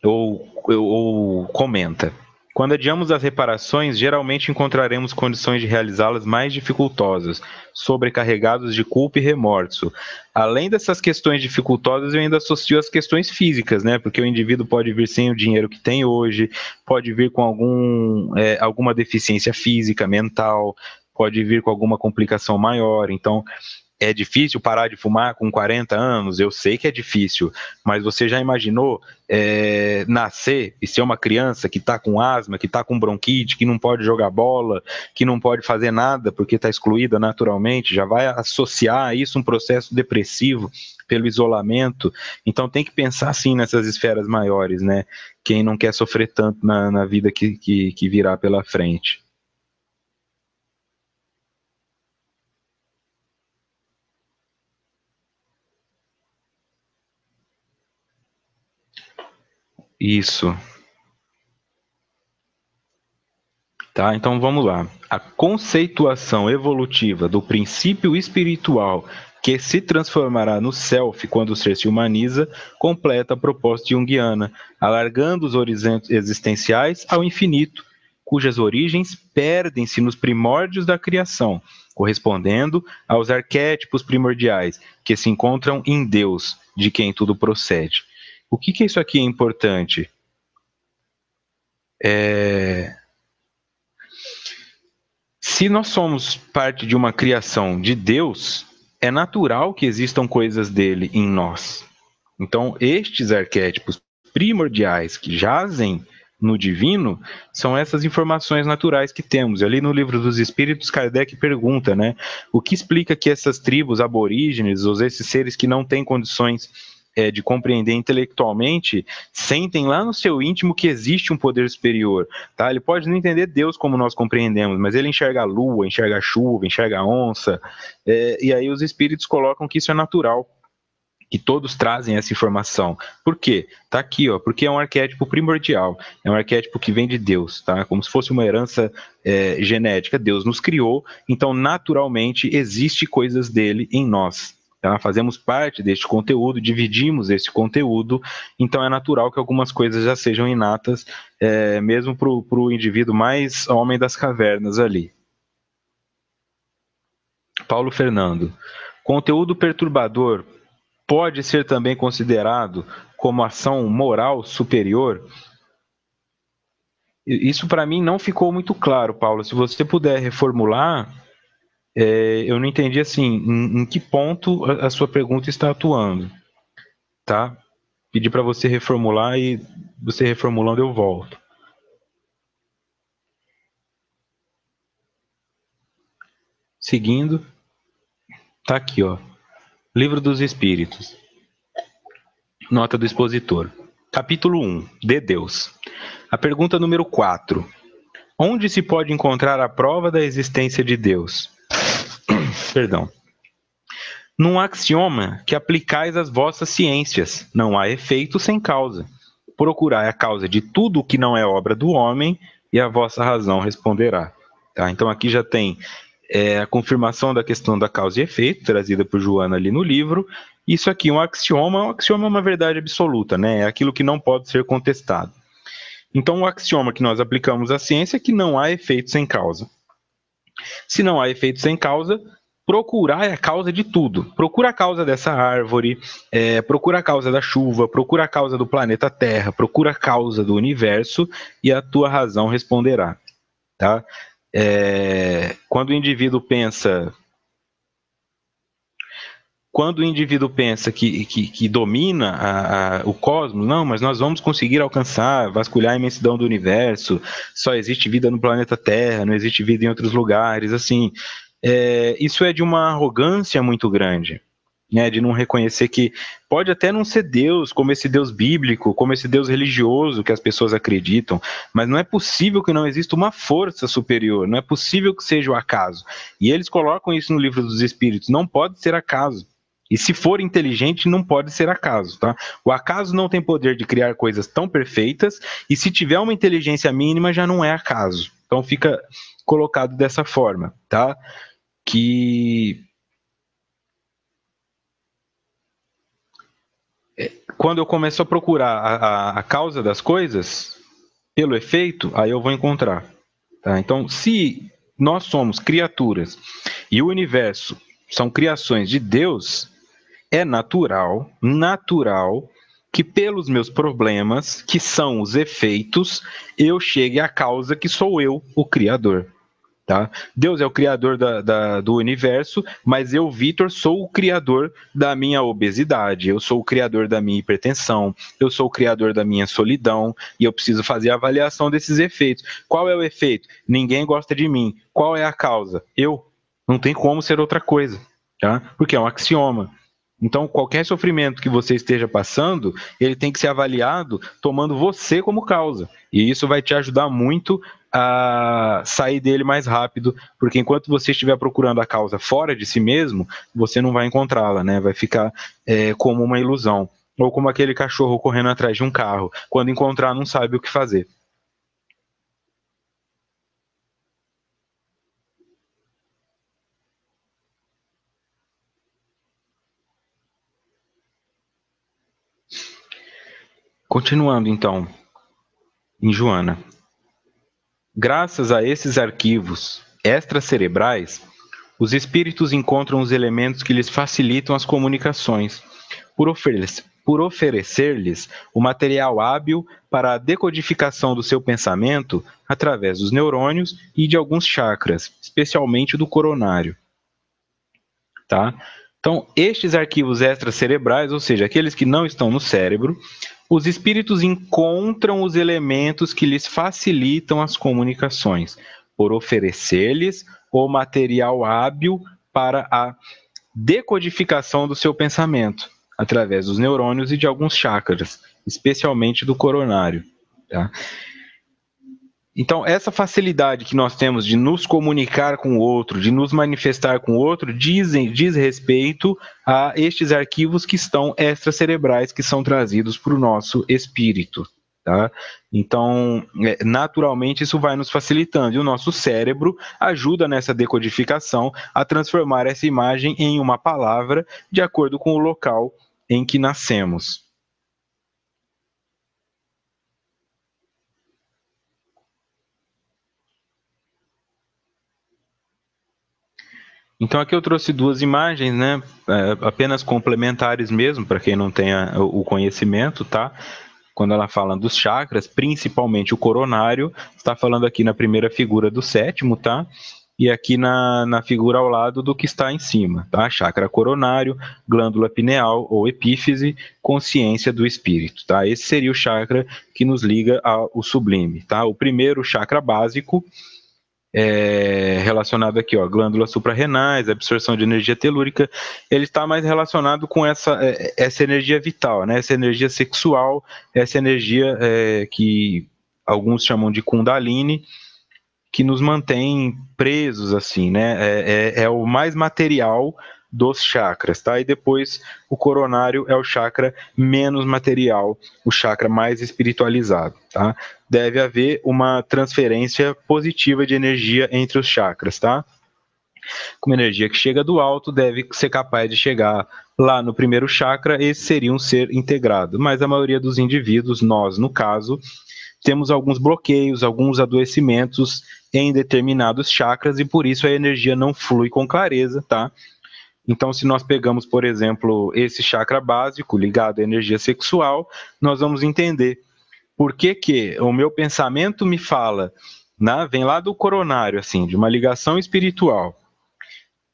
ou comenta: quando adiamos as reparações, geralmente encontraremos condições de realizá-las mais dificultosas, sobrecarregados de culpa e remorso. Além dessas questões dificultosas, eu ainda associo as questões físicas, né? Porque o indivíduo pode vir sem o dinheiro que tem hoje, pode vir com alguma deficiência física, mental, pode vir com alguma complicação maior. Então, é difícil parar de fumar com 40 anos? Eu sei que é difícil, mas você já imaginou nascer e ser uma criança que está com asma, que está com bronquite, que não pode jogar bola, que não pode fazer nada porque está excluída naturalmente? Já vai associar a isso um processo depressivo pelo isolamento. Então tem que pensar assim nessas esferas maiores, né? Quem não quer sofrer tanto na vida que virá pela frente. Isso. Tá? Então vamos lá. A conceituação evolutiva do princípio espiritual que se transformará no self quando o ser se humaniza, completa a proposta junguiana, alargando os horizontes existenciais ao infinito, cujas origens perdem-se nos primórdios da criação, correspondendo aos arquétipos primordiais que se encontram em Deus, de quem tudo procede. O que isso aqui é importante? Se nós somos parte de uma criação de Deus, é natural que existam coisas dele em nós. Então, estes arquétipos primordiais que jazem no divino são essas informações naturais que temos. Ali no Livro dos Espíritos, Kardec pergunta, né, o que explica que essas tribos aborígenes, ou esses seres que não têm condições de compreender intelectualmente, sentem lá no seu íntimo que existe um poder superior. Tá? Ele pode não entender Deus como nós compreendemos, mas ele enxerga a lua, enxerga a chuva, enxerga a onça, e aí os espíritos colocam que isso é natural, que todos trazem essa informação. Por quê? Tá aqui, ó, porque é um arquétipo primordial, é um arquétipo que vem de Deus, tá? Como se fosse uma herança genética. Deus nos criou, então naturalmente existe coisas dele em nós. Tá? Fazemos parte deste conteúdo, dividimos esse conteúdo, então é natural que algumas coisas já sejam inatas, mesmo para o indivíduo mais homem das cavernas ali. Paulo Fernando. Conteúdo perturbador pode ser também considerado como ação moral superior? Isso para mim não ficou muito claro, Paulo. Se você puder reformular, eu não entendi assim, em que ponto a sua pergunta está atuando, tá? Pedi para você reformular e você reformulando eu volto. Seguindo, tá aqui, ó. Livro dos Espíritos. Nota do expositor. Capítulo 1. De Deus. A pergunta número 4. Onde se pode encontrar a prova da existência de Deus? Perdão. Num axioma que aplicais às vossas ciências, não há efeito sem causa. Procurai a causa de tudo o que não é obra do homem, e a vossa razão responderá. Tá? Então aqui já tem a confirmação da questão da causa e efeito, trazida por Joana ali no livro. Isso aqui, um axioma é uma verdade absoluta, né? É aquilo que não pode ser contestado. Então, o axioma que nós aplicamos à ciência é que não há efeito sem causa. Se não há efeito sem causa, procurar é a causa de tudo. Procura a causa dessa árvore, procura a causa da chuva, procura a causa do planeta Terra, procura a causa do universo e a tua razão responderá. Tá? Quando o indivíduo pensa que domina o cosmos, não, mas nós vamos conseguir alcançar, vasculhar a imensidão do universo, só existe vida no planeta Terra, não existe vida em outros lugares, assim, isso é de uma arrogância muito grande, né, de não reconhecer que pode até não ser Deus, como esse Deus bíblico, como esse Deus religioso que as pessoas acreditam, mas não é possível que não exista uma força superior, não é possível que seja o acaso. E eles colocam isso no livro dos Espíritos, não pode ser acaso. E se for inteligente, não pode ser acaso, tá? O acaso não tem poder de criar coisas tão perfeitas, e se tiver uma inteligência mínima, já não é acaso. Então fica colocado dessa forma, tá? Que quando eu começo a procurar a causa das coisas, pelo efeito, aí eu vou encontrar. Tá? Então, se nós somos criaturas e o universo são criações de Deus, é natural que pelos meus problemas, que são os efeitos, eu chegue à causa que sou eu, o Criador. Tá? Deus é o criador do universo, mas eu, Vitor, sou o criador da minha obesidade, eu sou o criador da minha hipertensão, eu sou o criador da minha solidão, e eu preciso fazer a avaliação desses efeitos. Qual é o efeito? Ninguém gosta de mim. Qual é a causa? Eu. Não tem como ser outra coisa, tá? Porque é um axioma. Então, qualquer sofrimento que você esteja passando, ele tem que ser avaliado tomando você como causa. E isso vai te ajudar muito a sair dele mais rápido, porque enquanto você estiver procurando a causa fora de si mesmo, você não vai encontrá-la, né? Vai ficar como uma ilusão. Ou como aquele cachorro correndo atrás de um carro. Quando encontrar, não sabe o que fazer. Continuando, então, em Joana. Graças a esses arquivos extracerebrais, os espíritos encontram os elementos que lhes facilitam as comunicações, por oferecer-lhes o material hábil para a decodificação do seu pensamento através dos neurônios e de alguns chakras, especialmente do coronário. Tá? Então, estes arquivos extracerebrais, ou seja, aqueles que não estão no cérebro, os espíritos encontram os elementos que lhes facilitam as comunicações, por oferecer-lhes o material hábil para a decodificação do seu pensamento, através dos neurônios e de alguns chakras, especialmente do coronário. Tá? Então, essa facilidade que nós temos de nos comunicar com o outro, de nos manifestar com o outro, diz respeito a estes arquivos que estão extracerebrais, que são trazidos para o nosso espírito. Tá? Então, naturalmente, isso vai nos facilitando. E o nosso cérebro ajuda nessa decodificação a transformar essa imagem em uma palavra de acordo com o local em que nascemos. Então aqui eu trouxe duas imagens, né, apenas complementares mesmo, para quem não tenha o conhecimento, tá? Quando ela fala dos chakras, principalmente o coronário, está falando aqui na primeira figura do sétimo, tá? E aqui na figura ao lado do que está em cima, tá? Chakra coronário, glândula pineal ou epífise, consciência do espírito, tá? Esse seria o chakra que nos liga ao sublime, tá? O primeiro chakra básico, relacionado aqui, ó, glândulas suprarrenais, absorção de energia telúrica, ele está mais relacionado com essa energia vital, né? Essa energia sexual, essa energia que alguns chamam de Kundalini, que nos mantém presos, assim, né? É o mais material dos chakras, tá? E depois o coronário é o chakra menos material, o chakra mais espiritualizado, tá? Deve haver uma transferência positiva de energia entre os chakras, tá? Com energia que chega do alto, deve ser capaz de chegar lá no primeiro chakra, esse seria um ser integrado. Mas a maioria dos indivíduos, nós no caso, temos alguns bloqueios, alguns adoecimentos em determinados chakras e por isso a energia não flui com clareza, tá? Então, se nós pegamos, por exemplo, esse chakra básico ligado à energia sexual, nós vamos entender por que que o meu pensamento me fala, né? Vem lá do coronário, assim, de uma ligação espiritual.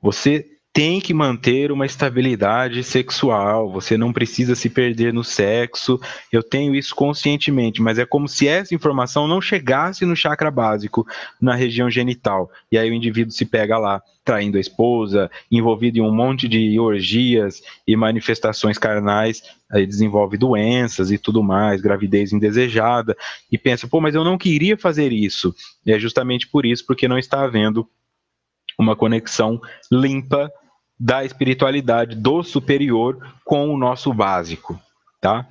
Você tem que manter uma estabilidade sexual, você não precisa se perder no sexo. Eu tenho isso conscientemente, mas é como se essa informação não chegasse no chakra básico, na região genital. E aí o indivíduo se pega lá, traindo a esposa, envolvido em um monte de orgias e manifestações carnais, aí desenvolve doenças e tudo mais, gravidez indesejada, e pensa, pô, mas eu não queria fazer isso. E é justamente por isso, porque não está havendo uma conexão limpa da espiritualidade do superior com o nosso básico, tá?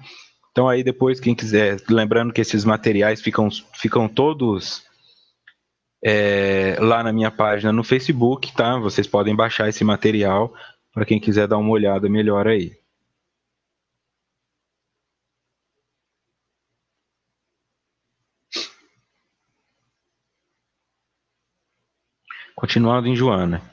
Então aí depois, quem quiser, lembrando que esses materiais ficam todos lá na minha página no Facebook, tá? Vocês podem baixar esse material para quem quiser dar uma olhada melhor aí. Continuando em Joana.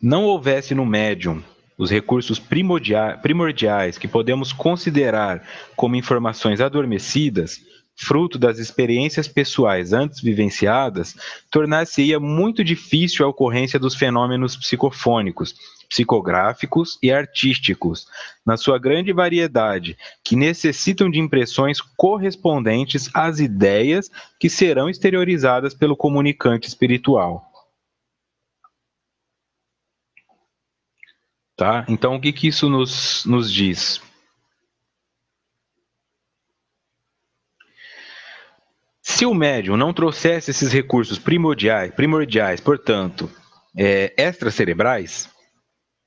Não houvesse no médium os recursos primordiais que podemos considerar como informações adormecidas, fruto das experiências pessoais antes vivenciadas, tornar-se-ia muito difícil a ocorrência dos fenômenos psicofônicos, psicográficos e artísticos, na sua grande variedade, que necessitam de impressões correspondentes às ideias que serão exteriorizadas pelo comunicante espiritual. Tá? Então, o que, que isso nos diz? Se o médium não trouxesse esses recursos primordiais, portanto, extracerebrais,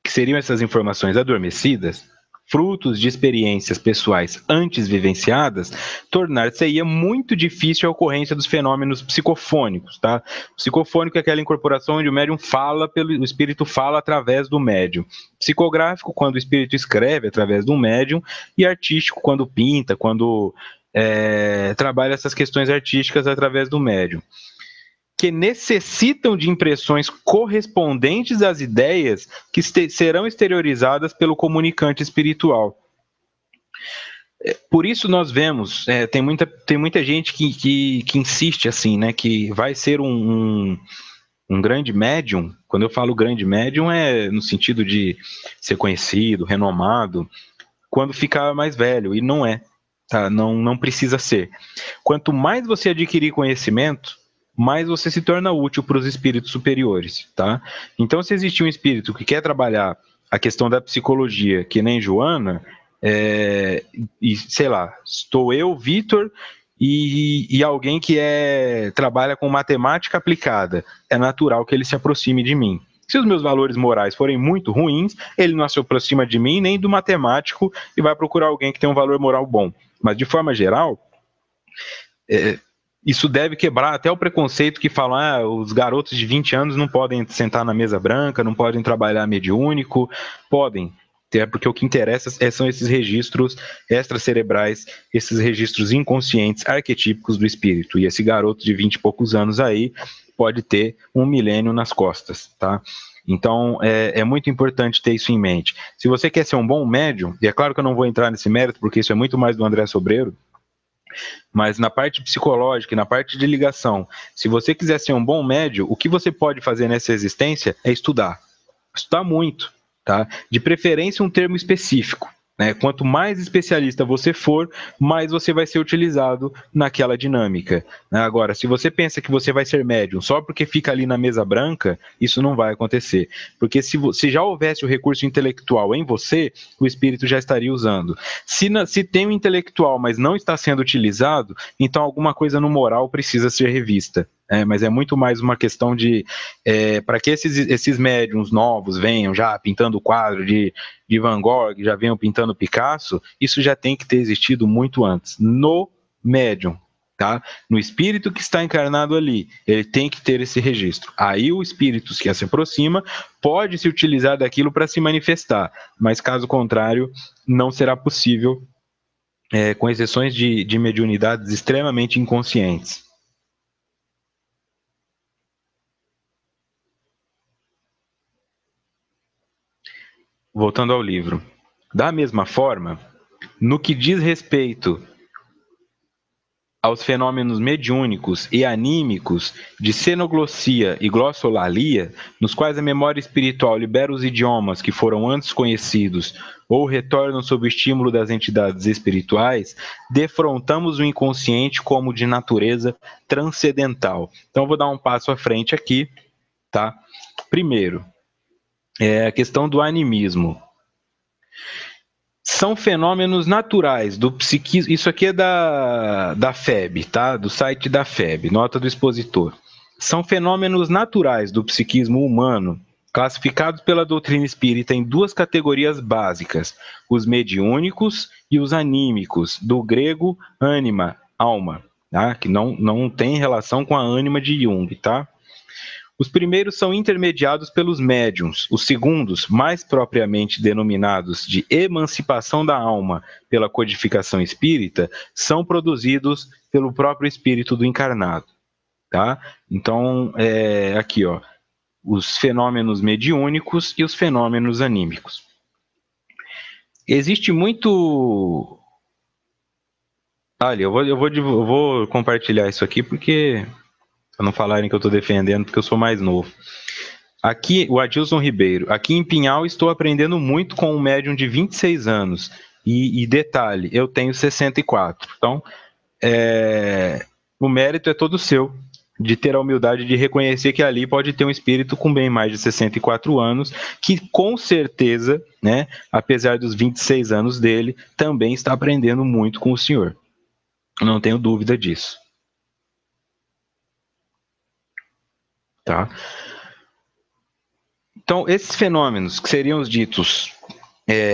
que seriam essas informações adormecidas, frutos de experiências pessoais antes vivenciadas, tornar-se-ia muito difícil a ocorrência dos fenômenos psicofônicos, tá? Psicofônico é aquela incorporação onde o médium fala, o espírito fala através do médium. Psicográfico, quando o espírito escreve através do médium, e artístico, quando pinta, quando trabalha essas questões artísticas através do médium, que necessitam de impressões correspondentes às ideias que serão exteriorizadas pelo comunicante espiritual. Por isso nós vemos, tem muita gente que insiste assim, né, que vai ser um grande médium. Quando eu falo grande médium é no sentido de ser conhecido, renomado, quando ficar mais velho, e não é, tá? Não precisa ser. Quanto mais você adquirir conhecimento, mais você se torna útil para os espíritos superiores, tá? Então, se existe um espírito que quer trabalhar a questão da psicologia, que nem Joana, e sei lá, estou eu, Vitor, e alguém que trabalha com matemática aplicada, é natural que ele se aproxime de mim. Se os meus valores morais forem muito ruins, ele não se aproxima de mim nem do matemático e vai procurar alguém que tem um valor moral bom. Mas, de forma geral, isso deve quebrar até o preconceito que falam, os garotos de 20 anos não podem sentar na mesa branca, não podem trabalhar mediúnico. Podem, porque o que interessa são esses registros extracerebrais, esses registros inconscientes, arquetípicos do espírito. E esse garoto de 20 e poucos anos aí pode ter 1 milênio nas costas, tá? Então, é muito importante ter isso em mente. Se você quer ser um bom médium, e é claro que eu não vou entrar nesse mérito, porque isso é muito mais do André Sobreiro, mas na parte psicológica e na parte de ligação, se você quiser ser um bom médium, o que você pode fazer nessa existência é estudar. Estudar muito, tá? De preferência um termo específico, né? Quanto mais especialista você for, mais você vai ser utilizado naquela dinâmica, né? Agora, se você pensa que você vai ser médium só porque fica ali na mesa branca, isso não vai acontecer. Porque se já houvesse o recurso intelectual em você, o espírito já estaria usando. Se tem o intelectual, mas não está sendo utilizado, então alguma coisa no moral precisa ser revista. mas é muito mais uma questão de para que esses médiums novos venham já pintando quadro de Van Gogh, já venham pintando Picasso, isso já tem que ter existido muito antes, no médium. Tá? No espírito que está encarnado ali, ele tem que ter esse registro. Aí o espírito que se aproxima pode se utilizar daquilo para se manifestar, mas caso contrário, não será possível, com exceções de mediunidades extremamente inconscientes. Voltando ao livro. Da mesma forma, no que diz respeito aos fenômenos mediúnicos e anímicos de xenoglossia e glossolalia, nos quais a memória espiritual libera os idiomas que foram antes conhecidos ou retornam sob o estímulo das entidades espirituais, defrontamos o inconsciente como de natureza transcendental. Então, eu vou dar um passo à frente aqui, tá? Primeiro, a questão do animismo. São fenômenos naturais do psiquismo. Isso aqui é da FEB, tá? Do site da FEB, nota do expositor. São fenômenos naturais do psiquismo humano, classificados pela doutrina espírita em duas categorias básicas: os mediúnicos e os anímicos, do grego ânima, alma, tá? Que não tem relação com a ânima de Jung, tá? Os primeiros são intermediados pelos médiuns, os segundos, mais propriamente denominados de emancipação da alma pela codificação espírita, são produzidos pelo próprio espírito do encarnado. Tá? Então, aqui, ó, os fenômenos mediúnicos e os fenômenos anímicos. Existe muito... Olha, eu vou compartilhar isso aqui porque... para não falarem que eu estou defendendo porque eu sou mais novo. Aqui, o Adilson Ribeiro. Aqui em Pinhal estou aprendendo muito com um médium de 26 anos. E detalhe, eu tenho 64. Então, o mérito é todo seu de ter a humildade de reconhecer que ali pode ter um espírito com bem mais de 64 anos, que com certeza, né, apesar dos 26 anos dele, também está aprendendo muito com o senhor. Não tenho dúvida disso. Tá? Então, esses fenômenos que seriam os ditos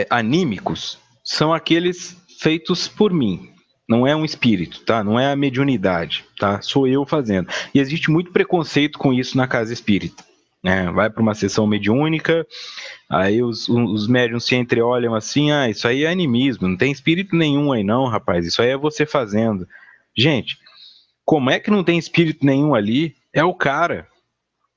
anímicos são aqueles feitos por mim. Não é um espírito, tá? Não é a mediunidade, tá? Sou eu fazendo. E existe muito preconceito com isso na casa espírita. Né? Vai para uma sessão mediúnica, aí os médiuns se entreolham assim, isso aí é animismo, não tem espírito nenhum aí não, rapaz, isso aí é você fazendo. Gente, como é que não tem espírito nenhum ali? É o cara.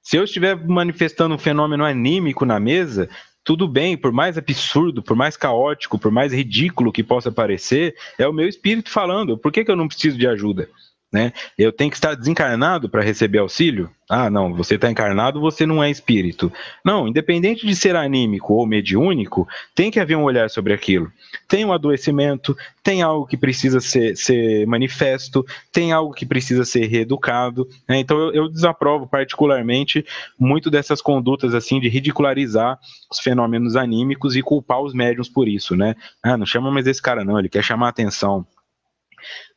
Se eu estiver manifestando um fenômeno anímico na mesa, tudo bem, por mais absurdo, por mais caótico, por mais ridículo que possa parecer, é o meu espírito falando. Por que eu não preciso de ajuda? Né? Eu tenho que estar desencarnado para receber auxílio? Ah, não, você está encarnado, você não é espírito. Não, independente de ser anímico ou mediúnico, tem que haver um olhar sobre aquilo. Tem um adoecimento, tem algo que precisa ser manifesto, tem algo que precisa ser reeducado. Né? Então eu desaprovo particularmente muito dessas condutas assim de ridicularizar os fenômenos anímicos e culpar os médiuns por isso. Né? Ah, não chama mais esse cara não, ele quer chamar atenção.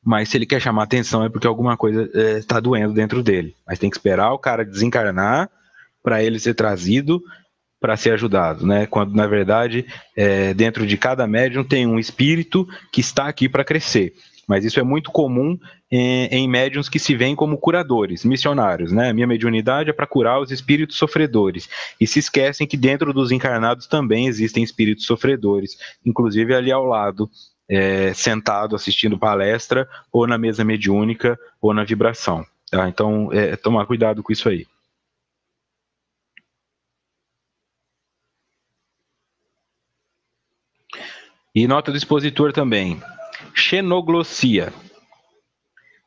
Mas se ele quer chamar atenção é porque alguma coisa está doendo dentro dele. Mas tem que esperar o cara desencarnar para ele ser trazido para ser ajudado, né? Quando na verdade dentro de cada médium tem um espírito que está aqui para crescer. Mas isso é muito comum em médiums que se veem como curadores, missionários, né? Minha mediunidade é para curar os espíritos sofredores. E se esquecem que dentro dos encarnados também existem espíritos sofredores, inclusive ali ao lado, sentado assistindo palestra, ou na mesa mediúnica, ou na vibração. Tá? Então, tomar cuidado com isso aí. E nota do expositor também. Xenoglossia.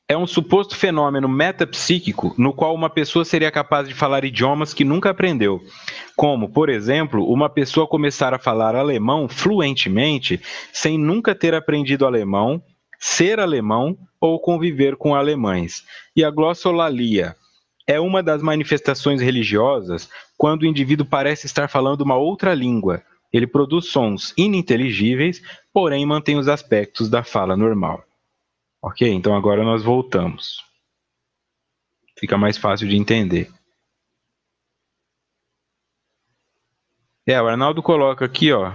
É um suposto fenômeno metapsíquico no qual uma pessoa seria capaz de falar idiomas que nunca aprendeu. Como, por exemplo, uma pessoa começar a falar alemão fluentemente sem nunca ter aprendido alemão, ser alemão ou conviver com alemães. E a glossolalia é uma das manifestações religiosas quando o indivíduo parece estar falando uma outra língua. Ele produz sons ininteligíveis, porém mantém os aspectos da fala normal. Ok? Então agora nós voltamos. Fica mais fácil de entender. O Arnaldo coloca aqui, ó,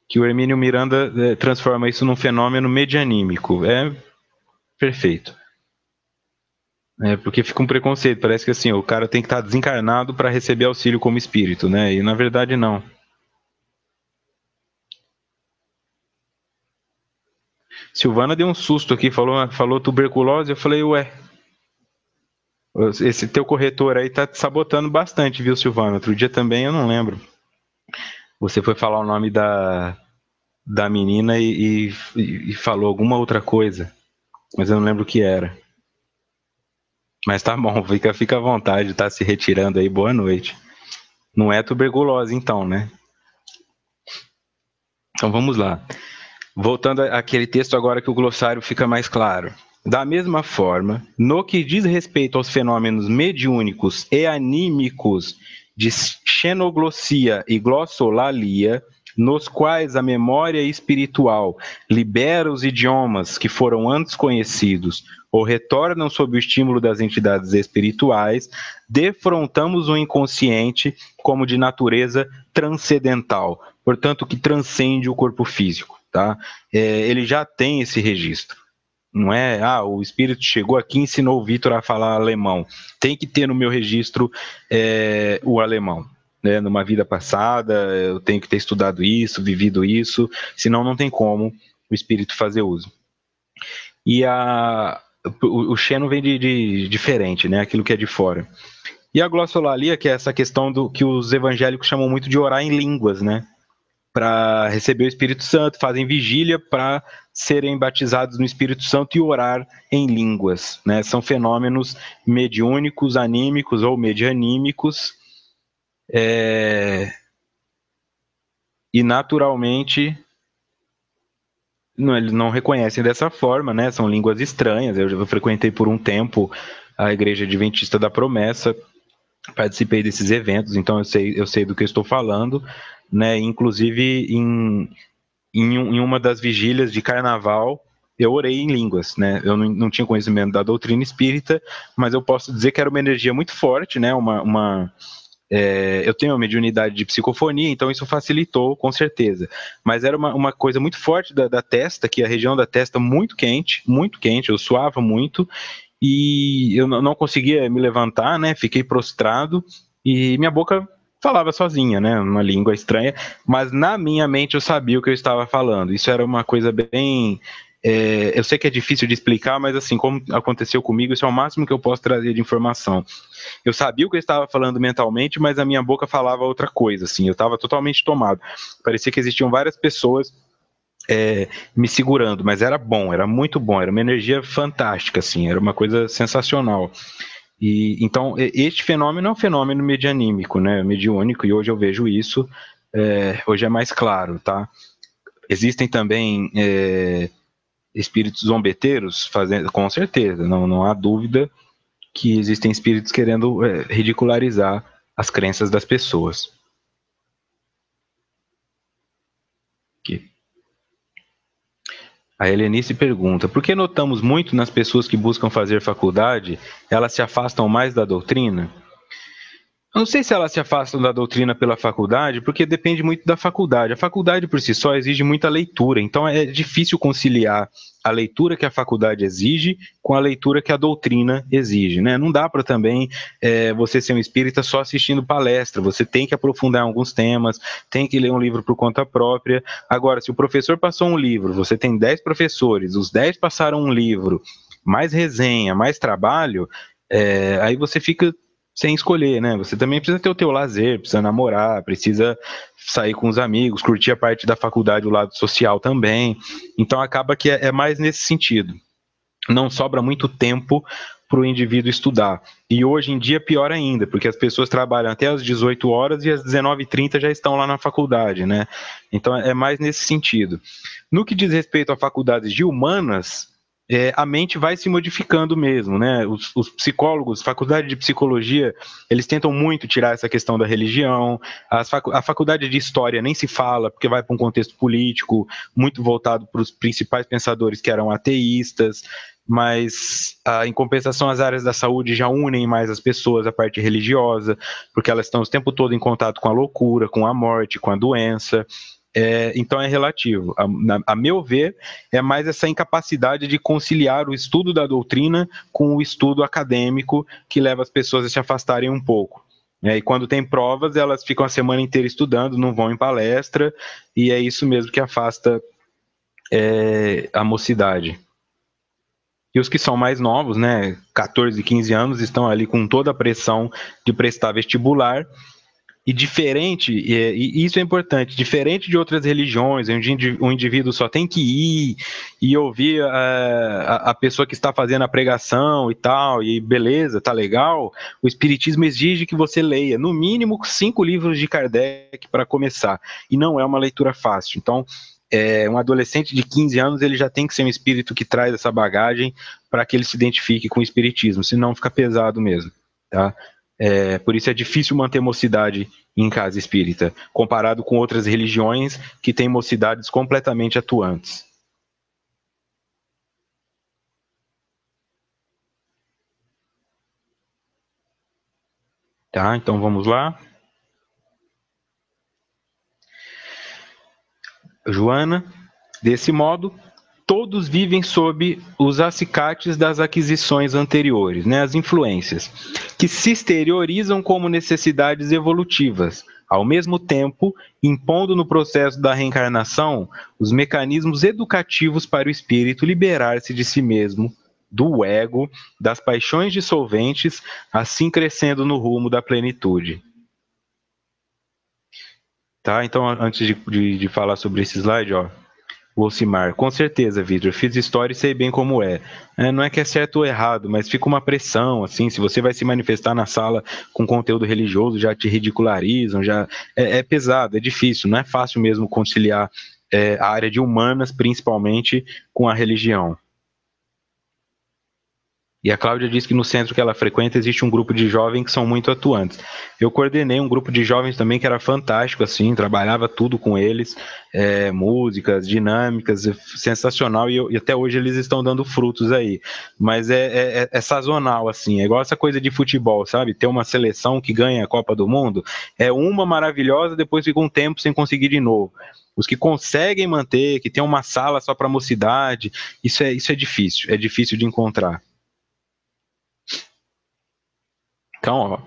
que o Hermínio Miranda transforma isso num fenômeno medianímico. É perfeito. Porque fica um preconceito, parece que assim, o cara tem que estar desencarnado para receber auxílio como espírito, né? E na verdade não. Silvana deu um susto aqui, falou tuberculose, eu falei, ué, esse teu corretor aí tá te sabotando bastante, viu, Silvana? Outro dia também eu não lembro. Você foi falar o nome da menina e falou alguma outra coisa, mas eu não lembro o que era. Mas tá bom, fica à vontade, tá se retirando aí, boa noite. Não é tuberculose então, né? Então vamos lá. Voltando àquele texto agora que o glossário fica mais claro. Da mesma forma, no que diz respeito aos fenômenos mediúnicos e anímicos de xenoglossia e glossolalia, nos quais a memória espiritual libera os idiomas que foram antes conhecidos ou retornam sob o estímulo das entidades espirituais, defrontamos o inconsciente como de natureza transcendental, portanto, que transcende o corpo físico. Tá? Ele já tem esse registro. Não é, o espírito chegou aqui e ensinou o Vitor a falar alemão. Tem que ter no meu registro o alemão. Né? Numa vida passada, eu tenho que ter estudado isso, vivido isso, senão não tem como o espírito fazer uso. E o xeno vem de diferente, né? Aquilo que é de fora. E a glossolalia, que é essa questão do que os evangélicos chamam muito de orar em línguas, né? Para receber o Espírito Santo, fazem vigília para serem batizados no Espírito Santo e orar em línguas. Né? São fenômenos mediúnicos, anímicos ou medianímicos, e naturalmente eles não reconhecem dessa forma, né? São línguas estranhas. Eu frequentei por um tempo a Igreja Adventista da Promessa, participei desses eventos, então eu sei do que eu estou falando, né? Inclusive em uma das vigílias de carnaval, eu orei em línguas, né? Eu não tinha conhecimento da doutrina espírita, mas eu posso dizer que era uma energia muito forte, né? Eu tenho uma mediunidade de psicofonia, então isso facilitou, com certeza. Mas era uma coisa muito forte da testa, que a região da testa muito quente, eu suava muito, e eu não conseguia me levantar, né? Fiquei prostrado, e minha boca falava sozinha, né? Uma língua estranha, mas na minha mente eu sabia o que eu estava falando. Isso era uma coisa bem... eu sei que é difícil de explicar, mas assim, como aconteceu comigo, isso é o máximo que eu posso trazer de informação. Eu sabia o que eu estava falando mentalmente, mas a minha boca falava outra coisa, assim, eu estava totalmente tomado. Parecia que existiam várias pessoas me segurando, mas era bom, era muito bom, era uma energia fantástica, assim, era uma coisa sensacional. E então este fenômeno é um fenômeno medianímico, né, mediúnico, e hoje eu vejo isso, hoje é mais claro, tá? Existem também espíritos zombeteiros fazendo, com certeza, não há dúvida que existem espíritos querendo ridicularizar as crenças das pessoas. Aqui. A Helenice pergunta: por que notamos muito nas pessoas que buscam fazer faculdade, elas se afastam mais da doutrina? Eu não sei se elas se afastam da doutrina pela faculdade, porque depende muito da faculdade. A faculdade por si só exige muita leitura, então é difícil conciliar a leitura que a faculdade exige com a leitura que a doutrina exige, né? Não dá para também você ser um espírita só assistindo palestra, você tem que aprofundar em alguns temas, tem que ler um livro por conta própria. Agora, se o professor passou um livro, você tem 10 professores, os 10 passaram um livro, mais resenha, mais trabalho, aí você fica sem escolher, né? Você também precisa ter o teu lazer, precisa namorar, precisa sair com os amigos, curtir a parte da faculdade, o lado social também. Então acaba que é mais nesse sentido. Não sobra muito tempo para o indivíduo estudar. E hoje em dia pior ainda, porque as pessoas trabalham até às 18 horas e às 19h30 já estão lá na faculdade, né? Então é mais nesse sentido. No que diz respeito a faculdades de humanas, a mente vai se modificando mesmo, né? Os psicólogos, faculdade de psicologia, eles tentam muito tirar essa questão da religião. A faculdade de história nem se fala, porque vai para um contexto político muito voltado para os principais pensadores que eram ateístas. Mas, em compensação, as áreas da saúde já unem mais as pessoas à parte religiosa, porque elas estão o tempo todo em contato com a loucura, com a morte, com a doença. Então é relativo. A meu ver, é mais essa incapacidade de conciliar o estudo da doutrina com o estudo acadêmico que leva as pessoas a se afastarem um pouco. E quando tem provas, elas ficam a semana inteira estudando, não vão em palestra, e é isso mesmo que afasta a mocidade. E os que são mais novos, né, 14, 15 anos, estão ali com toda a pressão de prestar vestibular. E diferente, e isso é importante, diferente de outras religiões, onde o indivíduo só tem que ir e ouvir a pessoa que está fazendo a pregação e tal, e beleza, tá legal, o Espiritismo exige que você leia, no mínimo, 5 livros de Kardec para começar, e não é uma leitura fácil. Então, um adolescente de 15 anos, ele já tem que ser um espírito que traz essa bagagem para que ele se identifique com o Espiritismo, senão fica pesado mesmo, tá? Por isso é difícil manter mocidade em casa espírita, comparado com outras religiões que têm mocidades completamente atuantes. Tá, então vamos lá. Joana, desse modo, todos vivem sob os acicates das aquisições anteriores, né, as influências, que se exteriorizam como necessidades evolutivas, ao mesmo tempo impondo no processo da reencarnação os mecanismos educativos para o espírito liberar-se de si mesmo, do ego, das paixões dissolventes, assim crescendo no rumo da plenitude. Tá, então antes de falar sobre esse slide, ó, o Ocimar, com certeza, Vitor, fiz história e sei bem como é. Não é que é certo ou errado, mas fica uma pressão, assim, se você vai se manifestar na sala com conteúdo religioso, já te ridicularizam, já é pesado, é difícil, não é fácil mesmo conciliar a área de humanas, principalmente, com a religião. E a Cláudia diz que no centro que ela frequenta existe um grupo de jovens que são muito atuantes. Eu coordenei um grupo de jovens também que era fantástico, assim, trabalhava tudo com eles, músicas, dinâmicas, sensacional, e até hoje eles estão dando frutos aí. Mas é sazonal, assim, é igual essa coisa de futebol, sabe? Ter uma seleção que ganha a Copa do Mundo, é uma maravilhosa, depois fica um tempo sem conseguir de novo. Os que conseguem manter, que tem uma sala só para mocidade, isso é difícil de encontrar. Então, ó,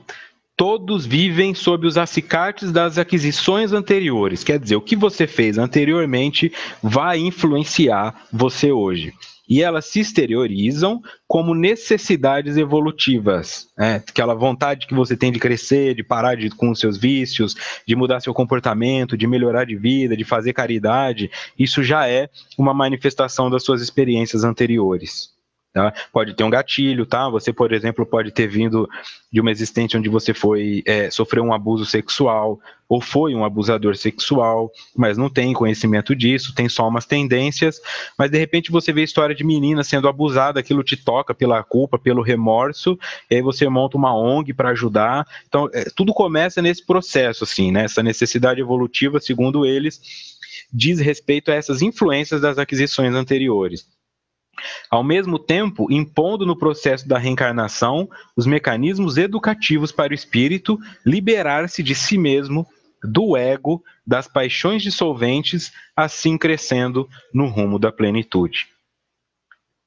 todos vivem sob os acicates das aquisições anteriores. Quer dizer, o que você fez anteriormente vai influenciar você hoje. E elas se exteriorizam como necessidades evolutivas. Aquela vontade que você tem de crescer, de parar com os seus vícios, de mudar seu comportamento, de melhorar de vida, de fazer caridade. Isso já é uma manifestação das suas experiências anteriores. Tá? Pode ter um gatilho, tá? Você, por exemplo, pode ter vindo de uma existência onde você sofreu um abuso sexual ou foi um abusador sexual, mas não tem conhecimento disso, tem só umas tendências, mas de repente você vê a história de menina sendo abusada, aquilo te toca pela culpa, pelo remorso, e aí você monta uma ONG para ajudar. Então, tudo começa nesse processo, assim, né? Essa necessidade evolutiva, segundo eles, diz respeito a essas influências das aquisições anteriores. Ao mesmo tempo, impondo no processo da reencarnação os mecanismos educativos para o espírito liberar-se de si mesmo, do ego, das paixões dissolventes, assim crescendo no rumo da plenitude.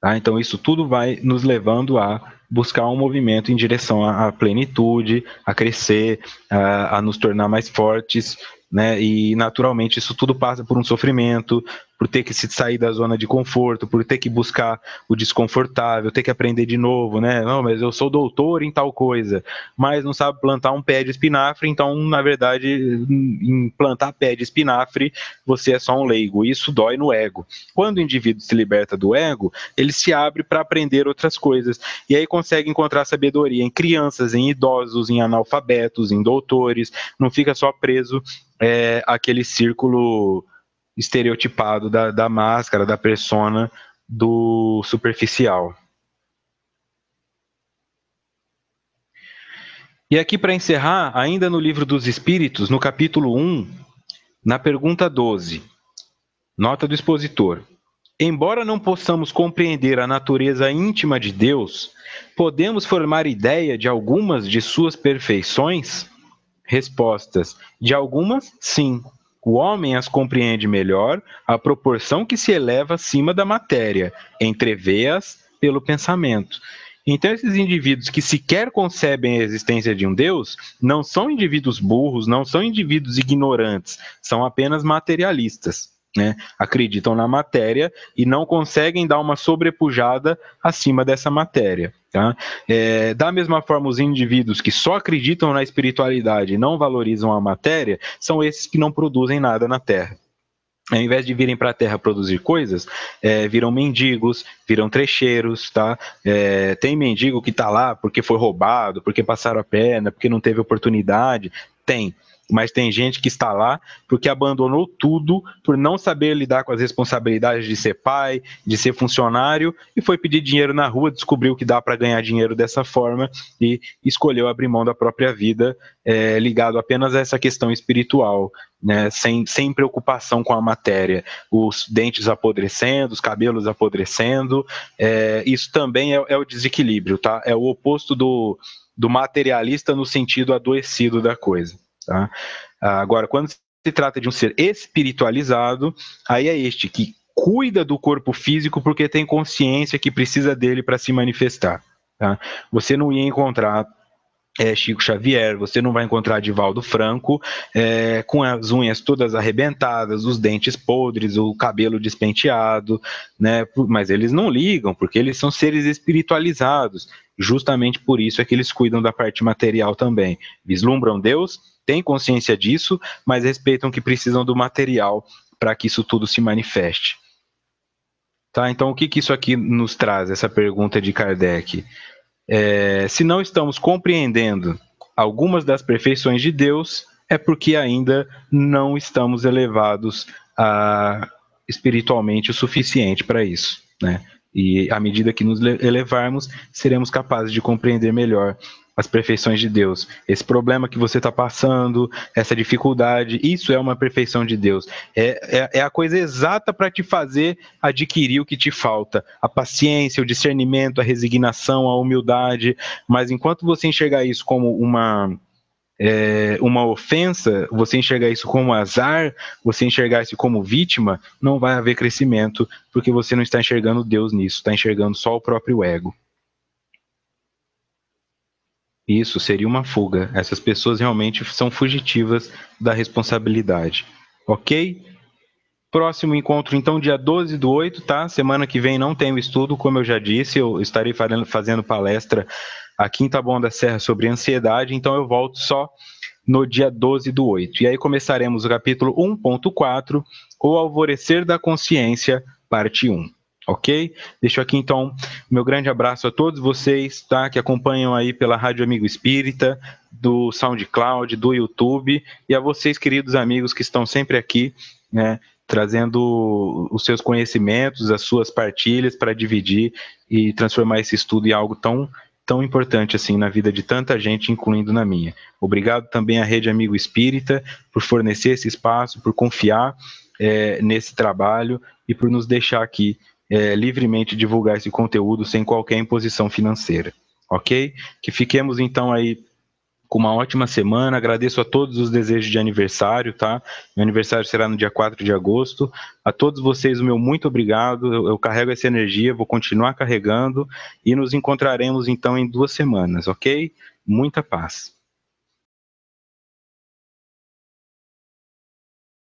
Tá? Então, isso tudo vai nos levando a buscar um movimento em direção à plenitude, a crescer, a nos tornar mais fortes, né? E naturalmente isso tudo passa por um sofrimento, por ter que se sair da zona de conforto, por ter que buscar o desconfortável, ter que aprender de novo, né? Não, mas eu sou doutor em tal coisa, mas não sabe plantar um pé de espinafre, então, na verdade, em plantar pé de espinafre, você é só um leigo. Isso dói no ego. Quando o indivíduo se liberta do ego, ele se abre para aprender outras coisas, e aí consegue encontrar sabedoria em crianças, em idosos, em analfabetos, em doutores, não fica só preso aquele círculo estereotipado da máscara, da persona do superficial. E aqui, para encerrar, ainda no Livro dos Espíritos, no capítulo 1, na pergunta 12, nota do expositor. Embora não possamos compreender a natureza íntima de Deus, podemos formar ideia de algumas de suas perfeições? Respostas: de algumas, sim. O homem as compreende melhor à proporção que se eleva acima da matéria, entrevê-as pelo pensamento. Então, esses indivíduos que sequer concebem a existência de um Deus não são indivíduos burros, não são indivíduos ignorantes, são apenas materialistas, né? Acreditam na matéria e não conseguem dar uma sobrepujada acima dessa matéria. Tá? Da mesma forma, os indivíduos que só acreditam na espiritualidade e não valorizam a matéria são esses que não produzem nada na Terra. Ao invés de virem para a Terra produzir coisas, viram mendigos, viram trecheiros, tá? Tem mendigo que está lá porque foi roubado, porque passaram a perna, porque não teve oportunidade. Tem. Mas tem gente que está lá porque abandonou tudo, por não saber lidar com as responsabilidades de ser pai, de ser funcionário, e foi pedir dinheiro na rua, descobriu que dá para ganhar dinheiro dessa forma e escolheu abrir mão da própria vida, ligado apenas a essa questão espiritual, né? Sem preocupação com a matéria. Os dentes apodrecendo, os cabelos apodrecendo, isso também é o desequilíbrio, tá? É o oposto do materialista no sentido adoecido da coisa. Tá? Agora, quando se trata de um ser espiritualizado, aí é este que cuida do corpo físico porque tem consciência que precisa dele para se manifestar. Tá? Você não ia encontrar Chico Xavier, você não vai encontrar Divaldo Franco com as unhas todas arrebentadas, os dentes podres, o cabelo despenteado, né? Mas eles não ligam, porque eles são seres espiritualizados. Justamente por isso é que eles cuidam da parte material também. Vislumbram Deus, têm consciência disso, mas respeitam que precisam do material para que isso tudo se manifeste. Tá? Então, o que isso aqui nos traz, essa pergunta de Kardec? Se não estamos compreendendo algumas das perfeições de Deus, é porque ainda não estamos elevados espiritualmente o suficiente para isso, né? E à medida que nos elevarmos, seremos capazes de compreender melhor as perfeições de Deus. Esse problema que você está passando, essa dificuldade, isso é uma perfeição de Deus. É a coisa exata para te fazer adquirir o que te falta. A paciência, o discernimento, a resignação, a humildade. Mas enquanto você enxergar isso como uma ofensa, você enxergar isso como azar, você enxergar isso como vítima, não vai haver crescimento, porque você não está enxergando Deus nisso, está enxergando só o próprio ego. Isso seria uma fuga. Essas pessoas realmente são fugitivas da responsabilidade. Ok? Próximo encontro, então, dia 12/8, tá? Semana que vem não tem o estudo, como eu já disse, eu estarei fazendo palestra aqui em Taboão da Serra sobre ansiedade, então eu volto só no dia 12/8. E aí começaremos o capítulo 1.4, O Alvorecer da Consciência, parte 1. Ok? Deixo aqui, então, meu grande abraço a todos vocês, tá? Que acompanham aí pela Rádio Amigo Espírita, do SoundCloud, do YouTube, e a vocês, queridos amigos, que estão sempre aqui, né? Trazendo os seus conhecimentos, as suas partilhas para dividir e transformar esse estudo em algo tão importante assim na vida de tanta gente, incluindo na minha. Obrigado também à Rede Amigo Espírita por fornecer esse espaço, por confiar nesse trabalho e por nos deixar aqui livremente divulgar esse conteúdo sem qualquer imposição financeira, ok? Que fiquemos então aí com uma ótima semana. Agradeço a todos os desejos de aniversário, tá? Meu aniversário será no dia 4 de agosto. A todos vocês, o meu muito obrigado. Eu carrego essa energia, vou continuar carregando e nos encontraremos então em 2 semanas, ok? Muita paz.